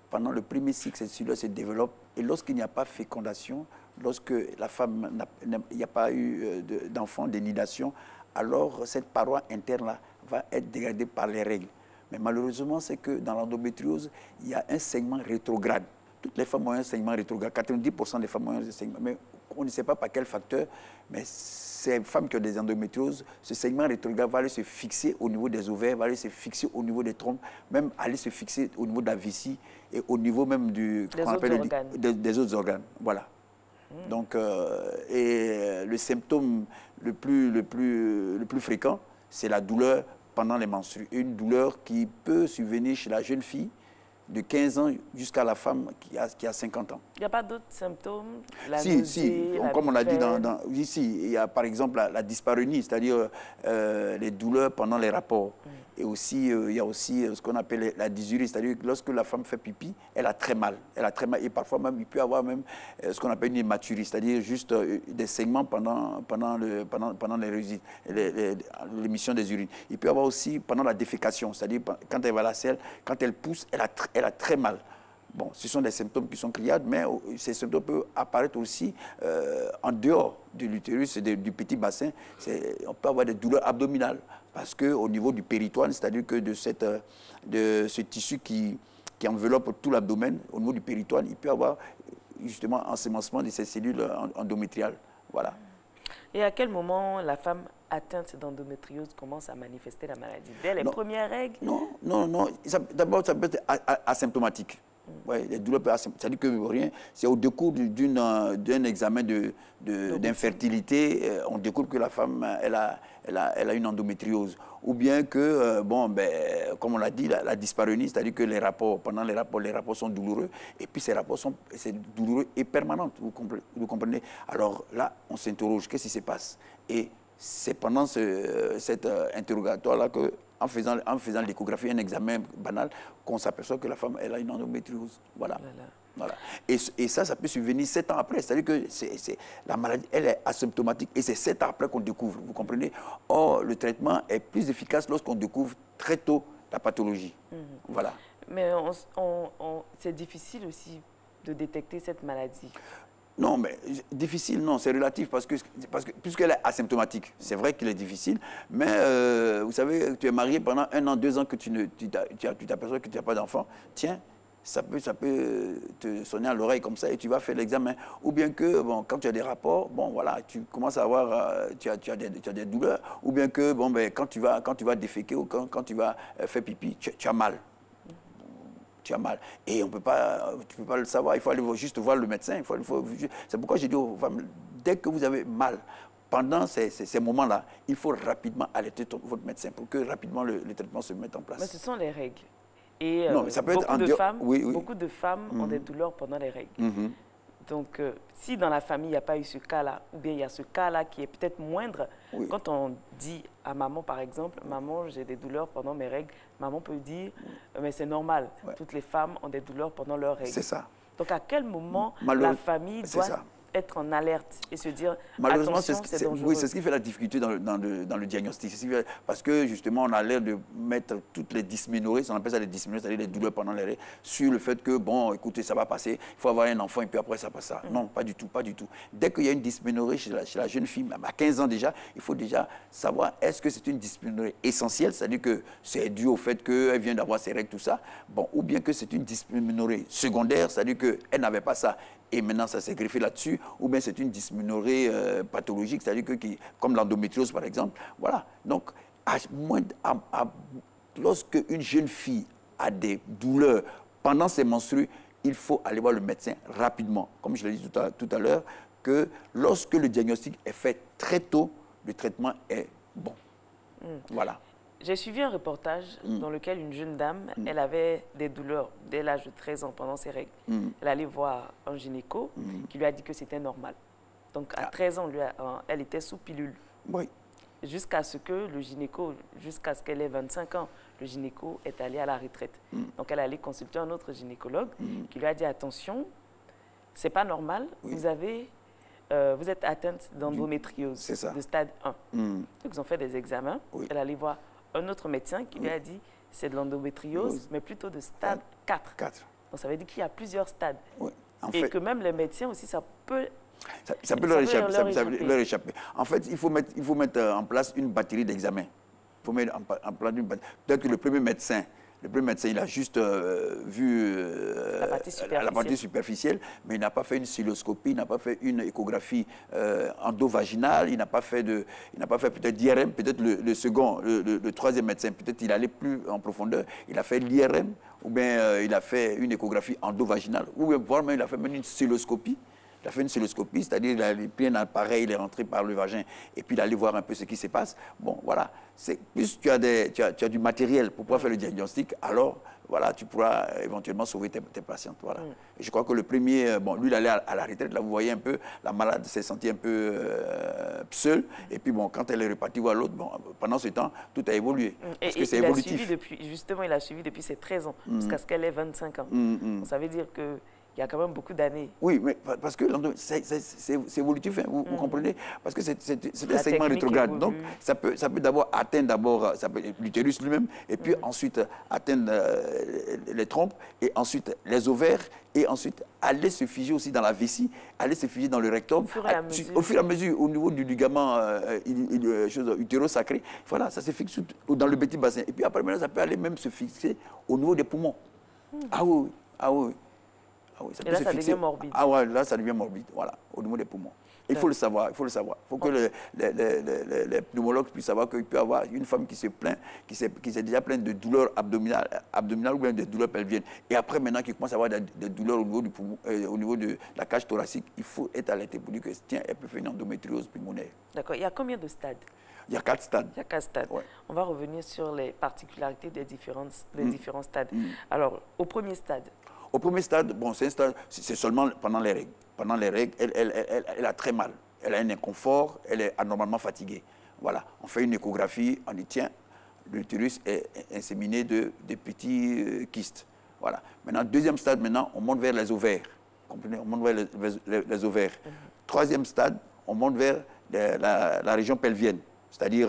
pendant le premier cycle, ces cellules se développent. Et lorsqu'il n'y a pas fécondation, lorsque la femme il n'y a pas eu d'enfant, d'énidation, alors cette paroi interne-là va être dégradée par les règles. Mais malheureusement, c'est que dans l'endométriose, il y a un segment rétrograde. Toutes les femmes ont un segment rétrograde. 90% des femmes ont un segment. Mais on ne sait pas par quel facteur, mais ces femmes qui ont des endométrioses, ce segment rétrograde va aller se fixer au niveau des ovaires, va aller se fixer au niveau des trompes, même aller se fixer au niveau de la vessie et au niveau même des autres organes. Voilà. Donc, et le symptôme le plus fréquent, c'est la douleur pendant les menstrues. Une douleur qui peut survenir chez la jeune fille de 15 ans jusqu'à la femme qui a 50 ans. Il n'y a pas d'autres symptômes? Si, comme on l'a dit ici, il y a par exemple la dyspareunie, c'est-à-dire les douleurs pendant les rapports. Et aussi, il y a aussi ce qu'on appelle la dysurie, c'est-à-dire que lorsque la femme fait pipi, elle a très mal. Elle a très mal. Et parfois même, il peut y avoir même ce qu'on appelle une hématurie, c'est-à-dire juste des saignements pendant l'émission des urines. Il peut y avoir aussi pendant la défécation, c'est-à-dire quand elle va à la selle, quand elle pousse, elle a très mal. Bon, ce sont des symptômes qui sont criardes, mais ces symptômes peuvent apparaître aussi en dehors de l'utérus et du petit bassin. On peut avoir des douleurs abdominales parce qu'au niveau du péritoine, c'est-à-dire que de ce tissu qui enveloppe tout l'abdomen, au niveau du péritoine, il peut y avoir justement ensemencement de ces cellules endométriales. Voilà. Et à quel moment la femme atteinte d'endométriose commence à manifester la maladie? Dès les premières règles? Non. D'abord, ça peut être asymptomatique. Ouais, les douleurs peuvent être c'est-à-dire que rien, c'est au décours d'un examen d'infertilité, on découvre que la femme elle a une endométriose. Ou bien que, comme on l'a dit, la dyspareunie, c'est-à-dire que pendant les rapports sont douloureux, et puis c'est douloureux et permanent, vous comprenez. Alors là, on s'interroge, qu'est-ce qui se passe? Et c'est pendant cet interrogatoire-là que, en faisant l'échographie, un examen banal, qu'on s'aperçoit que la femme elle a une endométriose. Voilà. Voilà. Et ça peut survenir 7 ans après. C'est-à-dire que la maladie, elle est asymptomatique et c'est 7 ans après qu'on découvre. Vous comprenez? Or, le traitement est plus efficace lorsqu'on découvre très tôt la pathologie. Voilà. Mais c'est difficile aussi de détecter cette maladie. Non, mais difficile, non, c'est relatif parce que puisqu'elle est asymptomatique, c'est vrai qu'il est difficile, mais vous savez, tu es marié pendant 1 an, 2 ans que tu t'aperçois que tu n'as pas d'enfant, tiens, ça peut te sonner à l'oreille comme ça et tu vas faire l'examen. Ou bien que, bon, quand tu as des rapports, bon, voilà, tu commences à avoir, tu as des douleurs, ou bien que, bon, ben, quand tu vas déféquer ou quand tu vas faire pipi, tu as mal. Tu as mal. Et tu ne peux pas le savoir, il faut aller juste voir le médecin. C'est pourquoi j'ai dit aux femmes, dès que vous avez mal, pendant ces moments-là, il faut rapidement alerter votre médecin pour que rapidement le traitement se mette en place. Mais ce sont les règles. Et non, mais ça peut beaucoup être beaucoup de femmes ont des douleurs pendant les règles. Donc, si dans la famille, il n'y a pas eu ce cas-là, ou bien il y a ce cas-là qui est peut-être moindre, quand on dit à maman, par exemple, « Maman, j'ai des douleurs pendant mes règles », maman peut dire « Mais c'est normal, toutes les femmes ont des douleurs pendant leurs règles. » C'est ça. Donc, à quel moment la famille doit être en alerte et se dire malheureusement, attention, c'est dangereux. Oui, c'est ce qui fait la difficulté dans le diagnostic. Parce que justement, on a l'air de mettre toutes les dysménorrhées, on appelle ça les dysménorrhées, c'est-à-dire les douleurs pendant les règles, sur le fait que, bon, écoutez, ça va passer, il faut avoir un enfant et puis après ça passe ça. Non, pas du tout, pas du tout. Dès qu'il y a une dysménorrhée chez la jeune fille, même à 15 ans déjà, il faut déjà savoir est-ce que c'est une dysménorrhée essentielle, c'est-à-dire que c'est dû au fait qu'elle vient d'avoir ses règles, tout ça, bon, ou bien que c'est une dysménorrhée secondaire, c'est-à-dire qu'elle n'avait pas ça. Et maintenant, ça s'est greffé là-dessus, ou bien c'est une dysménorrhée pathologique, c'est-à-dire que, comme l'endométriose, par exemple. Voilà. Donc, lorsque une jeune fille a des douleurs pendant ses menstrues, il faut aller voir le médecin rapidement. Comme je l'ai dit tout à l'heure, que lorsque le diagnostic est fait très tôt, le traitement est bon. Voilà. J'ai suivi un reportage dans lequel une jeune dame, elle avait des douleurs dès l'âge de 13 ans pendant ses règles. Elle allait voir un gynéco qui lui a dit que c'était normal. Donc à 13 ans, elle était sous pilule. Oui. Jusqu'à ce que le gynéco, jusqu'à ce qu'elle ait 25 ans, le gynéco est allé à la retraite. Donc elle allait consulter un autre gynécologue qui lui a dit attention, c'est pas normal, vous êtes atteinte d'endométriose de stade 1. Donc ils ont fait des examens, elle allait voir un autre médecin qui lui a dit c'est de l'endométriose, mais plutôt de stade 4. Donc ça veut dire qu'il y a plusieurs stades. Et que même les médecins aussi, ça peut leur échapper. En fait, il faut mettre en place une batterie d'examens. Il faut mettre en place une batterie. Peut-être que le premier médecin, il a juste vu la partie superficielle, mais il n'a pas fait une cystoscopie, il n'a pas fait une échographie endovaginale, il n'a pas fait peut-être d'IRM, peut-être le troisième médecin, peut-être il allait plus en profondeur, il a fait l'IRM, ou bien il a fait une échographie endovaginale, ou bien voire même il a fait même une cystoscopie. Il a fait une cystoscopie, c'est-à-dire il a pris un appareil, il est rentré par le vagin et puis il allait voir un peu ce qui se passe. Bon, voilà. Plus tu as du matériel pour pouvoir faire le diagnostic, alors voilà, tu pourras éventuellement sauver tes patientes. Voilà. Et je crois que le premier, bon, lui, il allait à la retraite, là, vous voyez un peu, la malade s'est sentie un peu seule. Et puis, bon, quand elle est repartie voir l'autre, bon, pendant ce temps, tout a évolué. Parce que c'est évolutif. Justement, il a suivi depuis ses 13 ans, jusqu'à ce qu'elle ait 25 ans. Ça veut dire que il y a quand même beaucoup d'années. Oui, mais parce que c'est évolutif, hein, vous comprenez? Parce que c'est un segment rétrograde. Donc, ça peut d'abord atteindre l'utérus lui-même, et puis ensuite atteindre les trompes, et ensuite les ovaires, et ensuite aller se figer aussi dans la vessie, aller se figer dans le rectum. Au fur et à mesure, au niveau du ligament utéro-sacré, voilà, ça se fixe dans le petit bassin. Et puis après, maintenant, ça peut aller même se fixer au niveau des poumons. Ah oui, ah oui. Ah oui, et là, ça devient morbide. Ah ouais, là, ça devient morbide, voilà, au niveau des poumons. Il faut le savoir, il faut le savoir. Il faut que les pneumologues puissent savoir qu'il peut y avoir une femme qui se plaint, qui s'est déjà plainte de douleurs abdominales ou bien de douleurs pelviennes. Et après, maintenant, qu'il commence à avoir des douleurs au niveau du poumon, au niveau de la cage thoracique, il faut être alerté pour dire que, tiens, elle peut faire une endométriose pulmonaire. D'accord. Il y a combien de stades? Il y a 4 stades. Il y a 4 stades. Ouais. On va revenir sur les particularités des différents stades. Alors, au premier stade. Au premier stade, bon, c'est seulement pendant les règles. Pendant les règles, elle a très mal. Elle a un inconfort, elle est anormalement fatiguée. Voilà. On fait une échographie, on dit tiens, l'utérus est inséminé de petits kystes. Voilà. Maintenant, deuxième stade, on monte vers les ovaires. Vous comprenez? On monte vers les ovaires. Troisième stade, on monte vers la région pelvienne, c'est-à-dire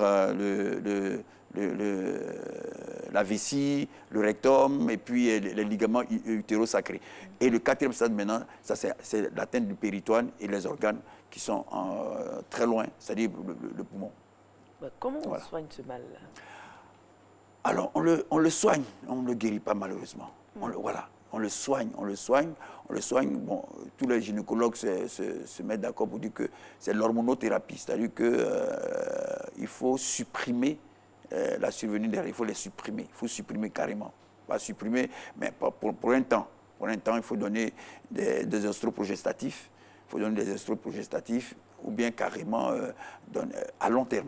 la vessie, le rectum et puis les ligaments utérosacrés. Et le quatrième stade maintenant, c'est l'atteinte du péritoine et les organes qui sont très loin, c'est-à-dire le poumon. Comment on soigne ce mal-là? Alors, on le soigne, on ne le guérit pas malheureusement. On le soigne. Bon, tous les gynécologues se mettent d'accord pour dire que c'est l'hormonothérapie, c'est-à-dire qu'il faut supprimer la survenue des règles, il faut les supprimer, il faut supprimer carrément. Pas supprimer, mais pour un temps. Pour un temps, il faut donner des oestroprogestatifs, ou bien carrément à long terme.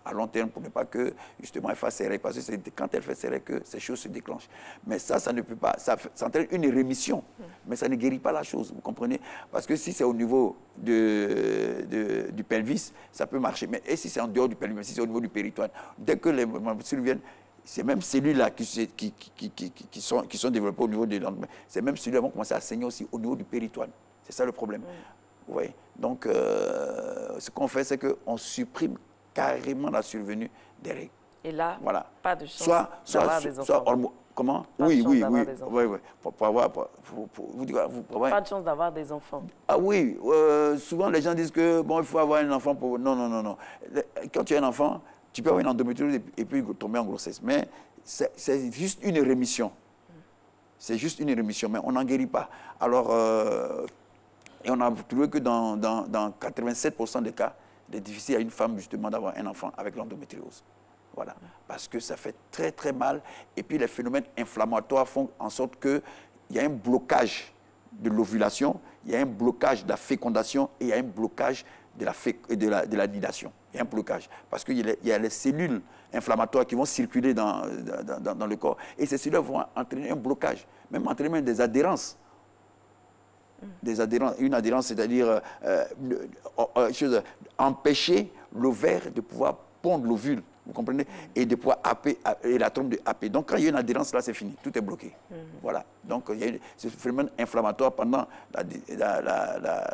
À long terme, pour ne pas que, justement, elle fasse ses règles, parce que c'est quand elle fait ses règles que ces choses se déclenchent. Mais ça ne peut pas, ça entraîne une rémission, mais ça ne guérit pas la chose, vous comprenez? Parce que si c'est au niveau du pelvis, ça peut marcher. Mais et si c'est en dehors du pelvis, si c'est au niveau du péritoine, dès que les cellules viennent, ces mêmes cellules-là qui sont développées au niveau des lendemains, ces mêmes cellules vont commencer à saigner aussi au niveau du péritoine. C'est ça le problème. Vous voyez? Donc, ce qu'on fait, c'est qu'on supprime carrément la survenue des règles. Et là, voilà. Pas de chance d'avoir des enfants. Comment? Pas Oui. Pas de chance d'avoir des enfants. Ah oui, souvent les gens disent que bon, il faut avoir un enfant pour... Non. Quand tu as un enfant, tu peux avoir une endométriose et puis tomber en grossesse. Mais c'est juste une rémission. C'est juste une rémission, mais on n'en guérit pas. Alors, et on a trouvé que dans 87% des cas, il est difficile à une femme justement d'avoir un enfant avec l'endométriose. Voilà. Parce que ça fait très très mal. Et puis les phénomènes inflammatoires font en sorte qu'il y a un blocage de l'ovulation, il y a un blocage de la fécondation et il y a un blocage de la nidation. Il y a un blocage. Parce qu'il y a les cellules inflammatoires qui vont circuler dans le corps. Et ces cellules vont entraîner un blocage, même entraîner des adhérences. Une adhérence, c'est-à-dire empêcher l'ovaire de pouvoir pondre l'ovule, vous comprenez, et de pouvoir happer, et la trompe de happer. Donc quand il y a une adhérence, là c'est fini, tout est bloqué. Voilà. Donc il y a ce phénomène inflammatoire pendant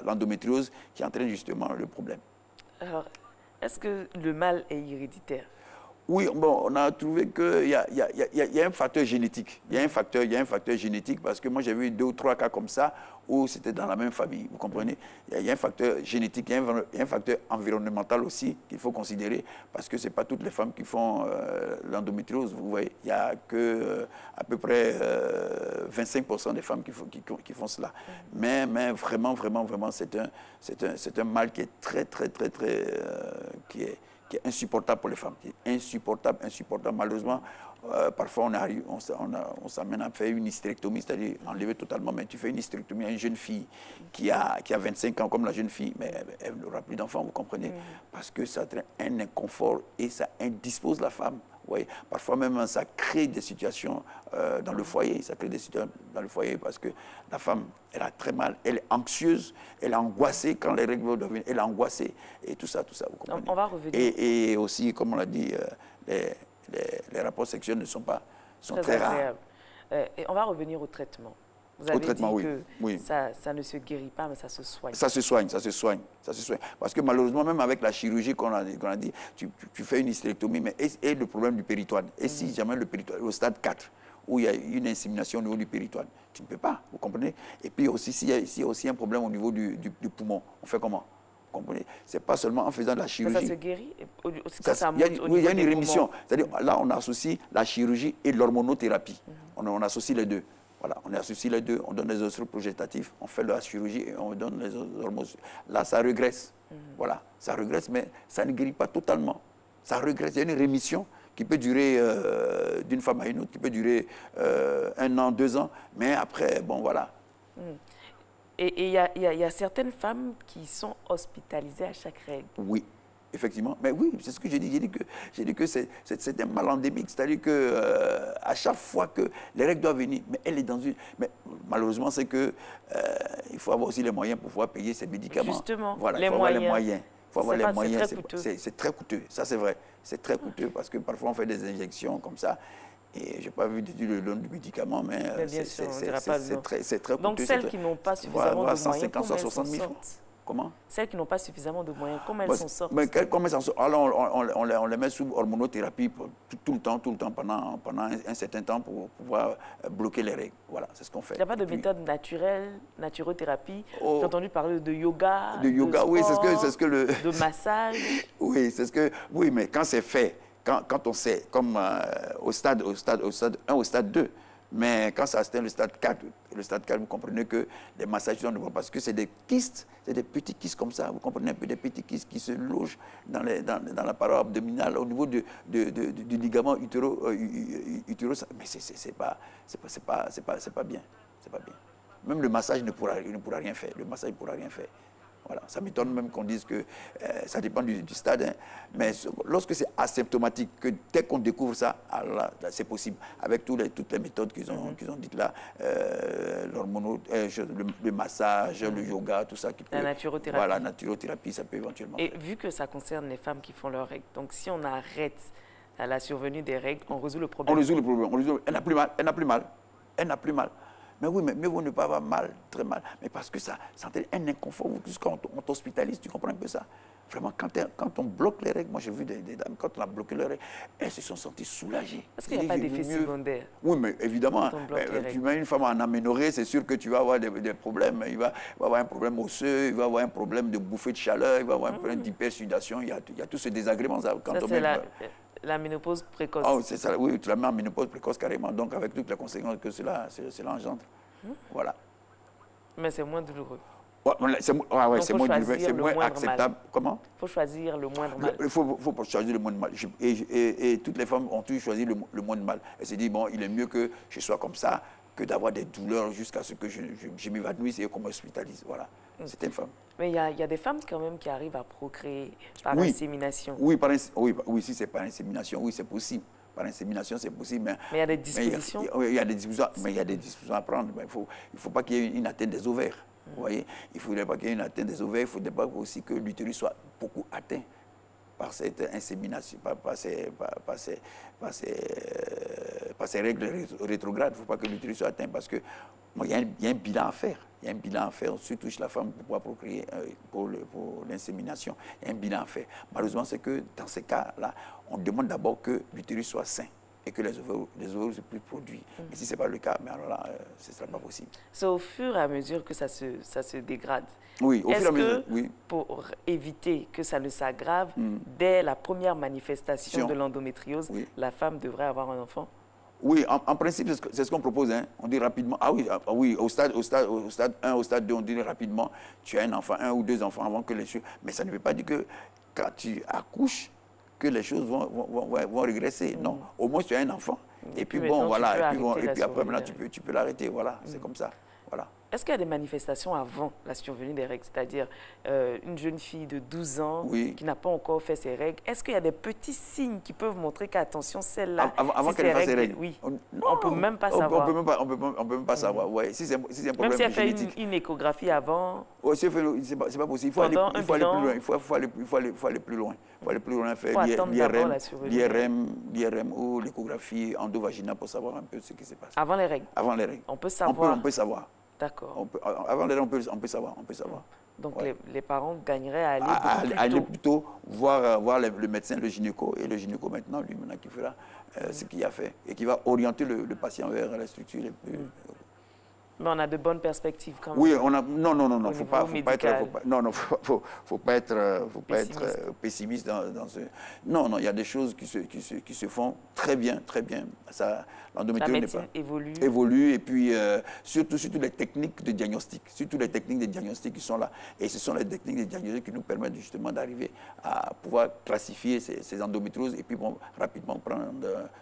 l'endométriose qui entraîne justement le problème. Alors, est-ce que le mal est héréditaire? Oui, bon, on a trouvé qu'il y a un facteur génétique. Il y a un facteur génétique parce que moi j'ai vu 2 ou 3 cas comme ça où c'était dans la même famille, vous comprenez? Il y a un facteur génétique, il y a un facteur environnemental aussi qu'il faut considérer parce que ce n'est pas toutes les femmes qui font l'endométriose, vous voyez. Il n'y a que à peu près 25% des femmes qui font cela. Mais vraiment, c'est un mal qui est très, qui est insupportable pour les femmes. Insupportable. Malheureusement, parfois on s'amène à faire une hystérectomie, c'est-à-dire enlever totalement. Mais tu fais une hystérectomie à une jeune fille qui a 25 ans, comme la jeune fille, mais elle n'aura plus d'enfants, vous comprenez? Parce que ça traîne un inconfort et ça indispose la femme. Oui, parfois même ça crée des situations dans le foyer. Ça crée des situations dans le foyer parce que la femme, elle a très mal, elle est anxieuse, elle est angoissée quand les règles vont venir, elle est angoissée et tout ça, vous comprenez? On va revenir. Et aussi, comme on l'a dit, les rapports sexuels sont très rares. Et on va revenir au traitement. Vous avez dit que ça ne se guérit pas, mais ça se soigne. Ça se soigne. Parce que malheureusement, même avec la chirurgie qu'on a dit, tu fais une hystérectomie, mais et le problème du péritoine. Et si jamais le péritoine, au stade 4, où il y a une insémination au niveau du péritoine, tu ne peux pas, vous comprenez? Et puis aussi, s'il y a aussi un problème au niveau du poumon, on fait comment? Vous comprenez? C'est pas seulement en faisant de la chirurgie. Mais ça se guérit? Il y a une rémission. C'est-à-dire, là, on associe la chirurgie et l'hormonothérapie. On associe les deux. Voilà, on associe les deux, on donne les oestroprogestatifs, on fait la chirurgie et on donne les hormones. Là, ça régresse. Voilà, ça régresse, mais ça ne guérit pas totalement. Ça régresse. Il y a une rémission qui peut durer d'une femme à une autre, qui peut durer 1 an, 2 ans, mais après, bon, voilà. Et il y a certaines femmes qui sont hospitalisées à chaque règle. Oui. Effectivement, mais oui, c'est ce que j'ai dit. J'ai dit que c'est un mal endémique, c'est-à-dire que à chaque fois que les règles doivent venir, mais elle est dans une. Mais malheureusement, c'est que il faut avoir aussi les moyens pour pouvoir payer ces médicaments. Justement, voilà, il faut avoir les moyens. Il faut avoir les moyens. C'est très coûteux. Ça, c'est vrai. C'est très coûteux parce que parfois on fait des injections comme ça. Et je n'ai pas vu le nom du médicament, mais c'est très coûteux. Donc celles qui n'ont pas suffisamment de moyens, 150, 160 000 francs. Comment? Celles qui n'ont pas suffisamment de moyens, comment elles s'en sortent? Comment elles s'en sortent? Alors, on les met sous hormonothérapie tout le temps, pendant un certain temps pour pouvoir bloquer les règles. Voilà, c'est ce qu'on fait. Il n'y a pas de méthode naturelle, naturothérapie? J'ai entendu parler de yoga, de sport, oui, c'est ce que le... de massage. Oui, c'est ce que... Oui, mais quand c'est fait, quand on sait, comme au stade 1, au stade 2, mais quand ça atteint le stade 4, vous comprenez que les massages ne vont pas, parce que c'est des kystes, c'est des petits kystes comme ça, vous comprenez un peu, des petits kystes qui se logent dans la paroi abdominale, au niveau du ligament utéro, mais c'est pas bien, c'est pas bien. Même le massage ne pourra rien faire, le massage ne pourra rien faire. Voilà. Ça m'étonne même qu'on dise que ça dépend du stade, hein. Mais lorsque c'est asymptomatique, que dès qu'on découvre ça, là, c'est possible. Avec toutes les méthodes qu'ils ont dites là, le massage, le yoga, tout ça. La naturothérapie. Voilà, la naturothérapie, ça peut éventuellement faire. Et vu que ça concerne les femmes qui font leurs règles, donc si on arrête à la survenue des règles, on résout le problème. On résout le problème. Elle n'a plus mal. Mais oui, mais mieux vaut ne pas avoir mal, très mal. Mais parce que ça entraîne un inconfort. Quand on t'hospitalise, tu comprends un peu ça? Vraiment, quand on bloque les règles, moi j'ai vu des dames, quand on a bloqué les règles, elles se sont senties soulagées. Est-ce qu'il n'y a pas d'effet secondaire? Oui, mais évidemment, tu mets une femme en aménorrhée, c'est sûr que tu vas avoir des problèmes. Il va avoir un problème osseux, il va avoir un problème de bouffée de chaleur, il va avoir un problème d'hypersudation. Il y a tout ce désagrément. Ça, la ménopause précoce. Oh, c'est ça, oui, tu la mets en ménopause précoce carrément, donc avec toutes les conséquences que cela engendre. Voilà. Mais c'est moins douloureux. C'est moins acceptable. Comment? Il faut choisir le moindre mal. Il faut choisir le moindre mal. Et toutes les femmes ont toujours choisi le moindre mal. Elles se disent, bon, il est mieux que je sois comme ça que d'avoir des douleurs jusqu'à ce que je m'évanouisse et qu'on m'hospitalise. Voilà. C'est une femme. Mais il y a des femmes quand même qui arrivent à procréer par insémination. Oui, si c'est par insémination, oui, c'est possible. Par insémination, c'est possible. Mais il y a des dispositions. Il y a des dispositions à prendre. Il ne faut pas qu'il y ait une atteinte des ovaires. Vous voyez, il ne faudrait pas qu'il y ait une atteinte des ovaires. Il ne faudrait pas aussi que l'utérus soit beaucoup atteint par cette insémination, par ces règles rétrogrades. Il ne faut pas que l'utérus soit atteint parce qu'il y a un bilan à faire. Il y a un bilan à faire, surtout chez la femme pour pouvoir procréer pour l'insémination. Il y a un bilan à faire. Malheureusement, c'est que dans ces cas-là, on demande d'abord que l'utérus soit sain et que les ovaires ne soient plus produits. Mais si ce n'est pas le cas, mais alors là, ce ne sera pas possible. C'est au fur et à mesure que ça se dégrade. Oui, au fur et à mesure, oui. Pour éviter que ça ne s'aggrave, dès la première manifestation de l'endométriose, la femme devrait avoir un enfant? Oui, en principe, c'est ce qu'on propose. Hein. On dit rapidement, au stade 1, au stade 2, on dit rapidement, tu as un enfant, 1 ou 2 enfants avant que les choses... Mais ça ne veut pas dire que quand tu accouches, que les choses vont régresser. Non, au moins tu as un enfant. Et puis bon, voilà, et puis après, maintenant, tu peux l'arrêter. Voilà, c'est comme ça. Voilà. Est-ce qu'il y a des manifestations avant la survenue des règles? C'est-à-dire une jeune fille de 12 ans qui n'a pas encore fait ses règles. Est-ce qu'il y a des petits signes qui peuvent montrer qu'attention, celle-là... Avant qu'elle fasse ses règles? Oui. On ne peut même pas savoir. On ne peut même pas savoir. Ouais. Si c'est un problème même si elle fait génétique. une échographie avant... Oui, c'est pas possible. Il faut aller plus loin. Il faut aller plus loin. Il faut aller plus loin, faire l'IRM ou l'échographie endovaginale pour savoir un peu ce qui se passe. Avant les règles? Avant les règles. On peut savoir? On peut savoir. D'accord. Avant les règles, on peut savoir. Donc les parents gagneraient à aller plus tôt voir le médecin, le gynéco. Et le gynéco maintenant, lui, qui fera ce qu'il a fait. Et qui va orienter le patient vers la structure les plus... Mais on a de bonnes perspectives quand même. Oui, on a... Non, faut pas être pessimiste dans ce... Non, il y a des choses qui se font très bien. Ça, la médecine évolue. Et puis, surtout les techniques de diagnostic. Surtout les techniques de diagnostic qui sont là. Et ce sont les techniques de diagnostic qui nous permettent justement d'arriver à pouvoir classifier ces endométrioses et puis rapidement prendre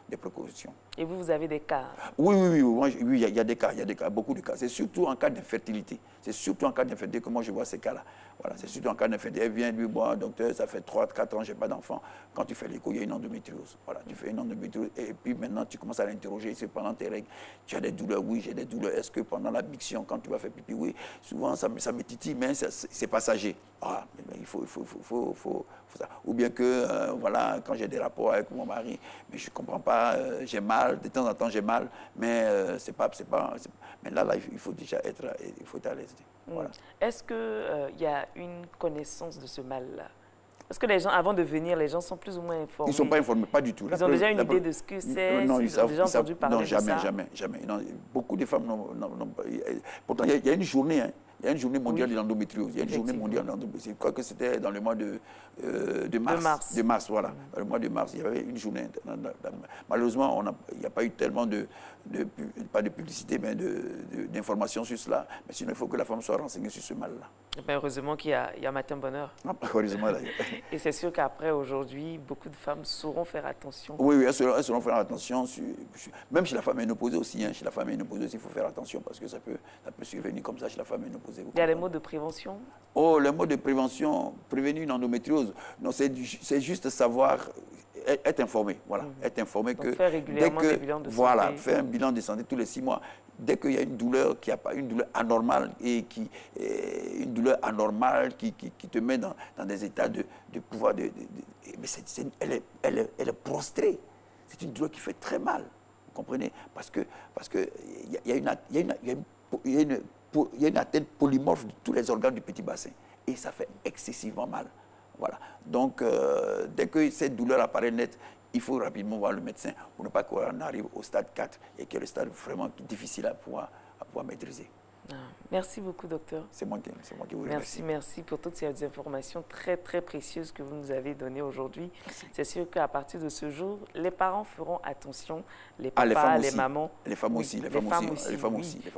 des précautions. Et vous avez des cas? Oui, il y a des cas, beaucoup de cas. C'est surtout en cas d'infertilité. C'est surtout en cas d'infertilité que moi je vois ces cas-là. Voilà, c'est surtout en cas d'infertilité. Elle vient lui, bon, docteur, ça fait 3-4 ans, je n'ai pas d'enfant. Quand tu fais l'écho, il y a une endométriose. Voilà, tu fais une endométriose et puis maintenant tu commences à l'interroger. C'est pendant tes règles. Tu as des douleurs? Oui, j'ai des douleurs. Est-ce que pendant la miction, quand tu vas faire pipi? Oui, souvent ça me titille, mais c'est passager. Ah, mais il faut ça. Ou bien que, voilà, quand j'ai des rapports avec mon mari, mais je ne comprends pas, j'ai mal, de temps en temps j'ai mal, mais mais là, il faut déjà être à l'aise. Voilà. Est-ce qu'il y a a une connaissance de ce mal-là? Parce que les gens, avant de venir, les gens sont plus ou moins informés. Ils ne sont pas informés, pas du tout. Ils ont déjà une idée de ce que c'est, non, ils ont déjà entendu parler non, de jamais, ça. jamais. Non, beaucoup de femmes n'ont pas... Pourtant, il y a une journée, hein. Il y a une journée mondiale de l'endométriose. Il y a une journée mondiale de l'endométriose. Je crois que c'était dans le mois de mars. De mars, voilà. Dans le mois de mars, il y avait une journée. Malheureusement, il n'y a pas eu tellement pas de publicité, mais d'informations sur cela. Mais sinon, il faut que la femme soit renseignée sur ce mal-là. Heureusement qu'il y a Matin Bonheur. Heureusement, là. Et c'est sûr qu'après, aujourd'hui, beaucoup de femmes sauront faire attention. Oui, elles sauront faire attention. Même chez la femme ménopausée aussi. Hein, chez la femme ménopausée aussi, il faut faire attention parce que ça peut survenir comme ça chez la femme ménopausée. Il y a des mots de prévention? Oh, les mots de prévention, prévenir une endométriose. Non, c'est juste savoir, être informé. Voilà, être informé. Donc, faire régulièrement des bilans de santé. Voilà, faire un bilan de santé tous les 6 mois. Dès qu'il y a une douleur qui anormale et qui te met dans des états de pouvoir mais elle est prostrée. C'est une douleur qui fait très mal. Vous comprenez? Parce que il y a une atteinte polymorphe de tous les organes du petit bassin et ça fait excessivement mal. Voilà. Donc, dès que cette douleur apparaît nette, il faut rapidement voir le médecin pour ne pas qu'on arrive au stade 4 et qui est le stade vraiment difficile à pouvoir maîtriser. Merci beaucoup, docteur. C'est moi qui vous remercie. Merci pour toutes ces informations très, très précieuses que vous nous avez données aujourd'hui. C'est sûr qu'à partir de ce jour, les parents feront attention, les papas, les mamans. Les femmes aussi.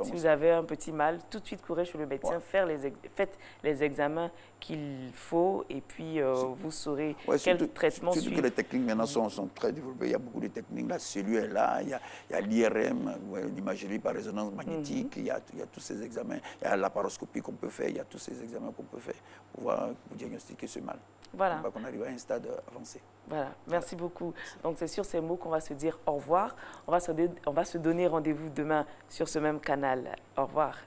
Si vous avez un petit mal, tout de suite courez chez le médecin, faites les examens qu'il faut et puis vous saurez quel traitement suivre. Surtout que les techniques maintenant sont très développées. Il y a beaucoup de techniques. La cellule est là, il y a l'IRM, l'imagerie par résonance magnétique, il y a tous ces examens. Il y a la paroscopie qu'on peut faire, il y a tous ces examens qu'on peut faire pour diagnostiquer ce mal. Voilà. Pour qu'on arrive à un stade avancé. Voilà, merci beaucoup. Donc c'est sur ces mots qu'on va se dire au revoir. On va se donner rendez-vous demain sur ce même canal. Au revoir.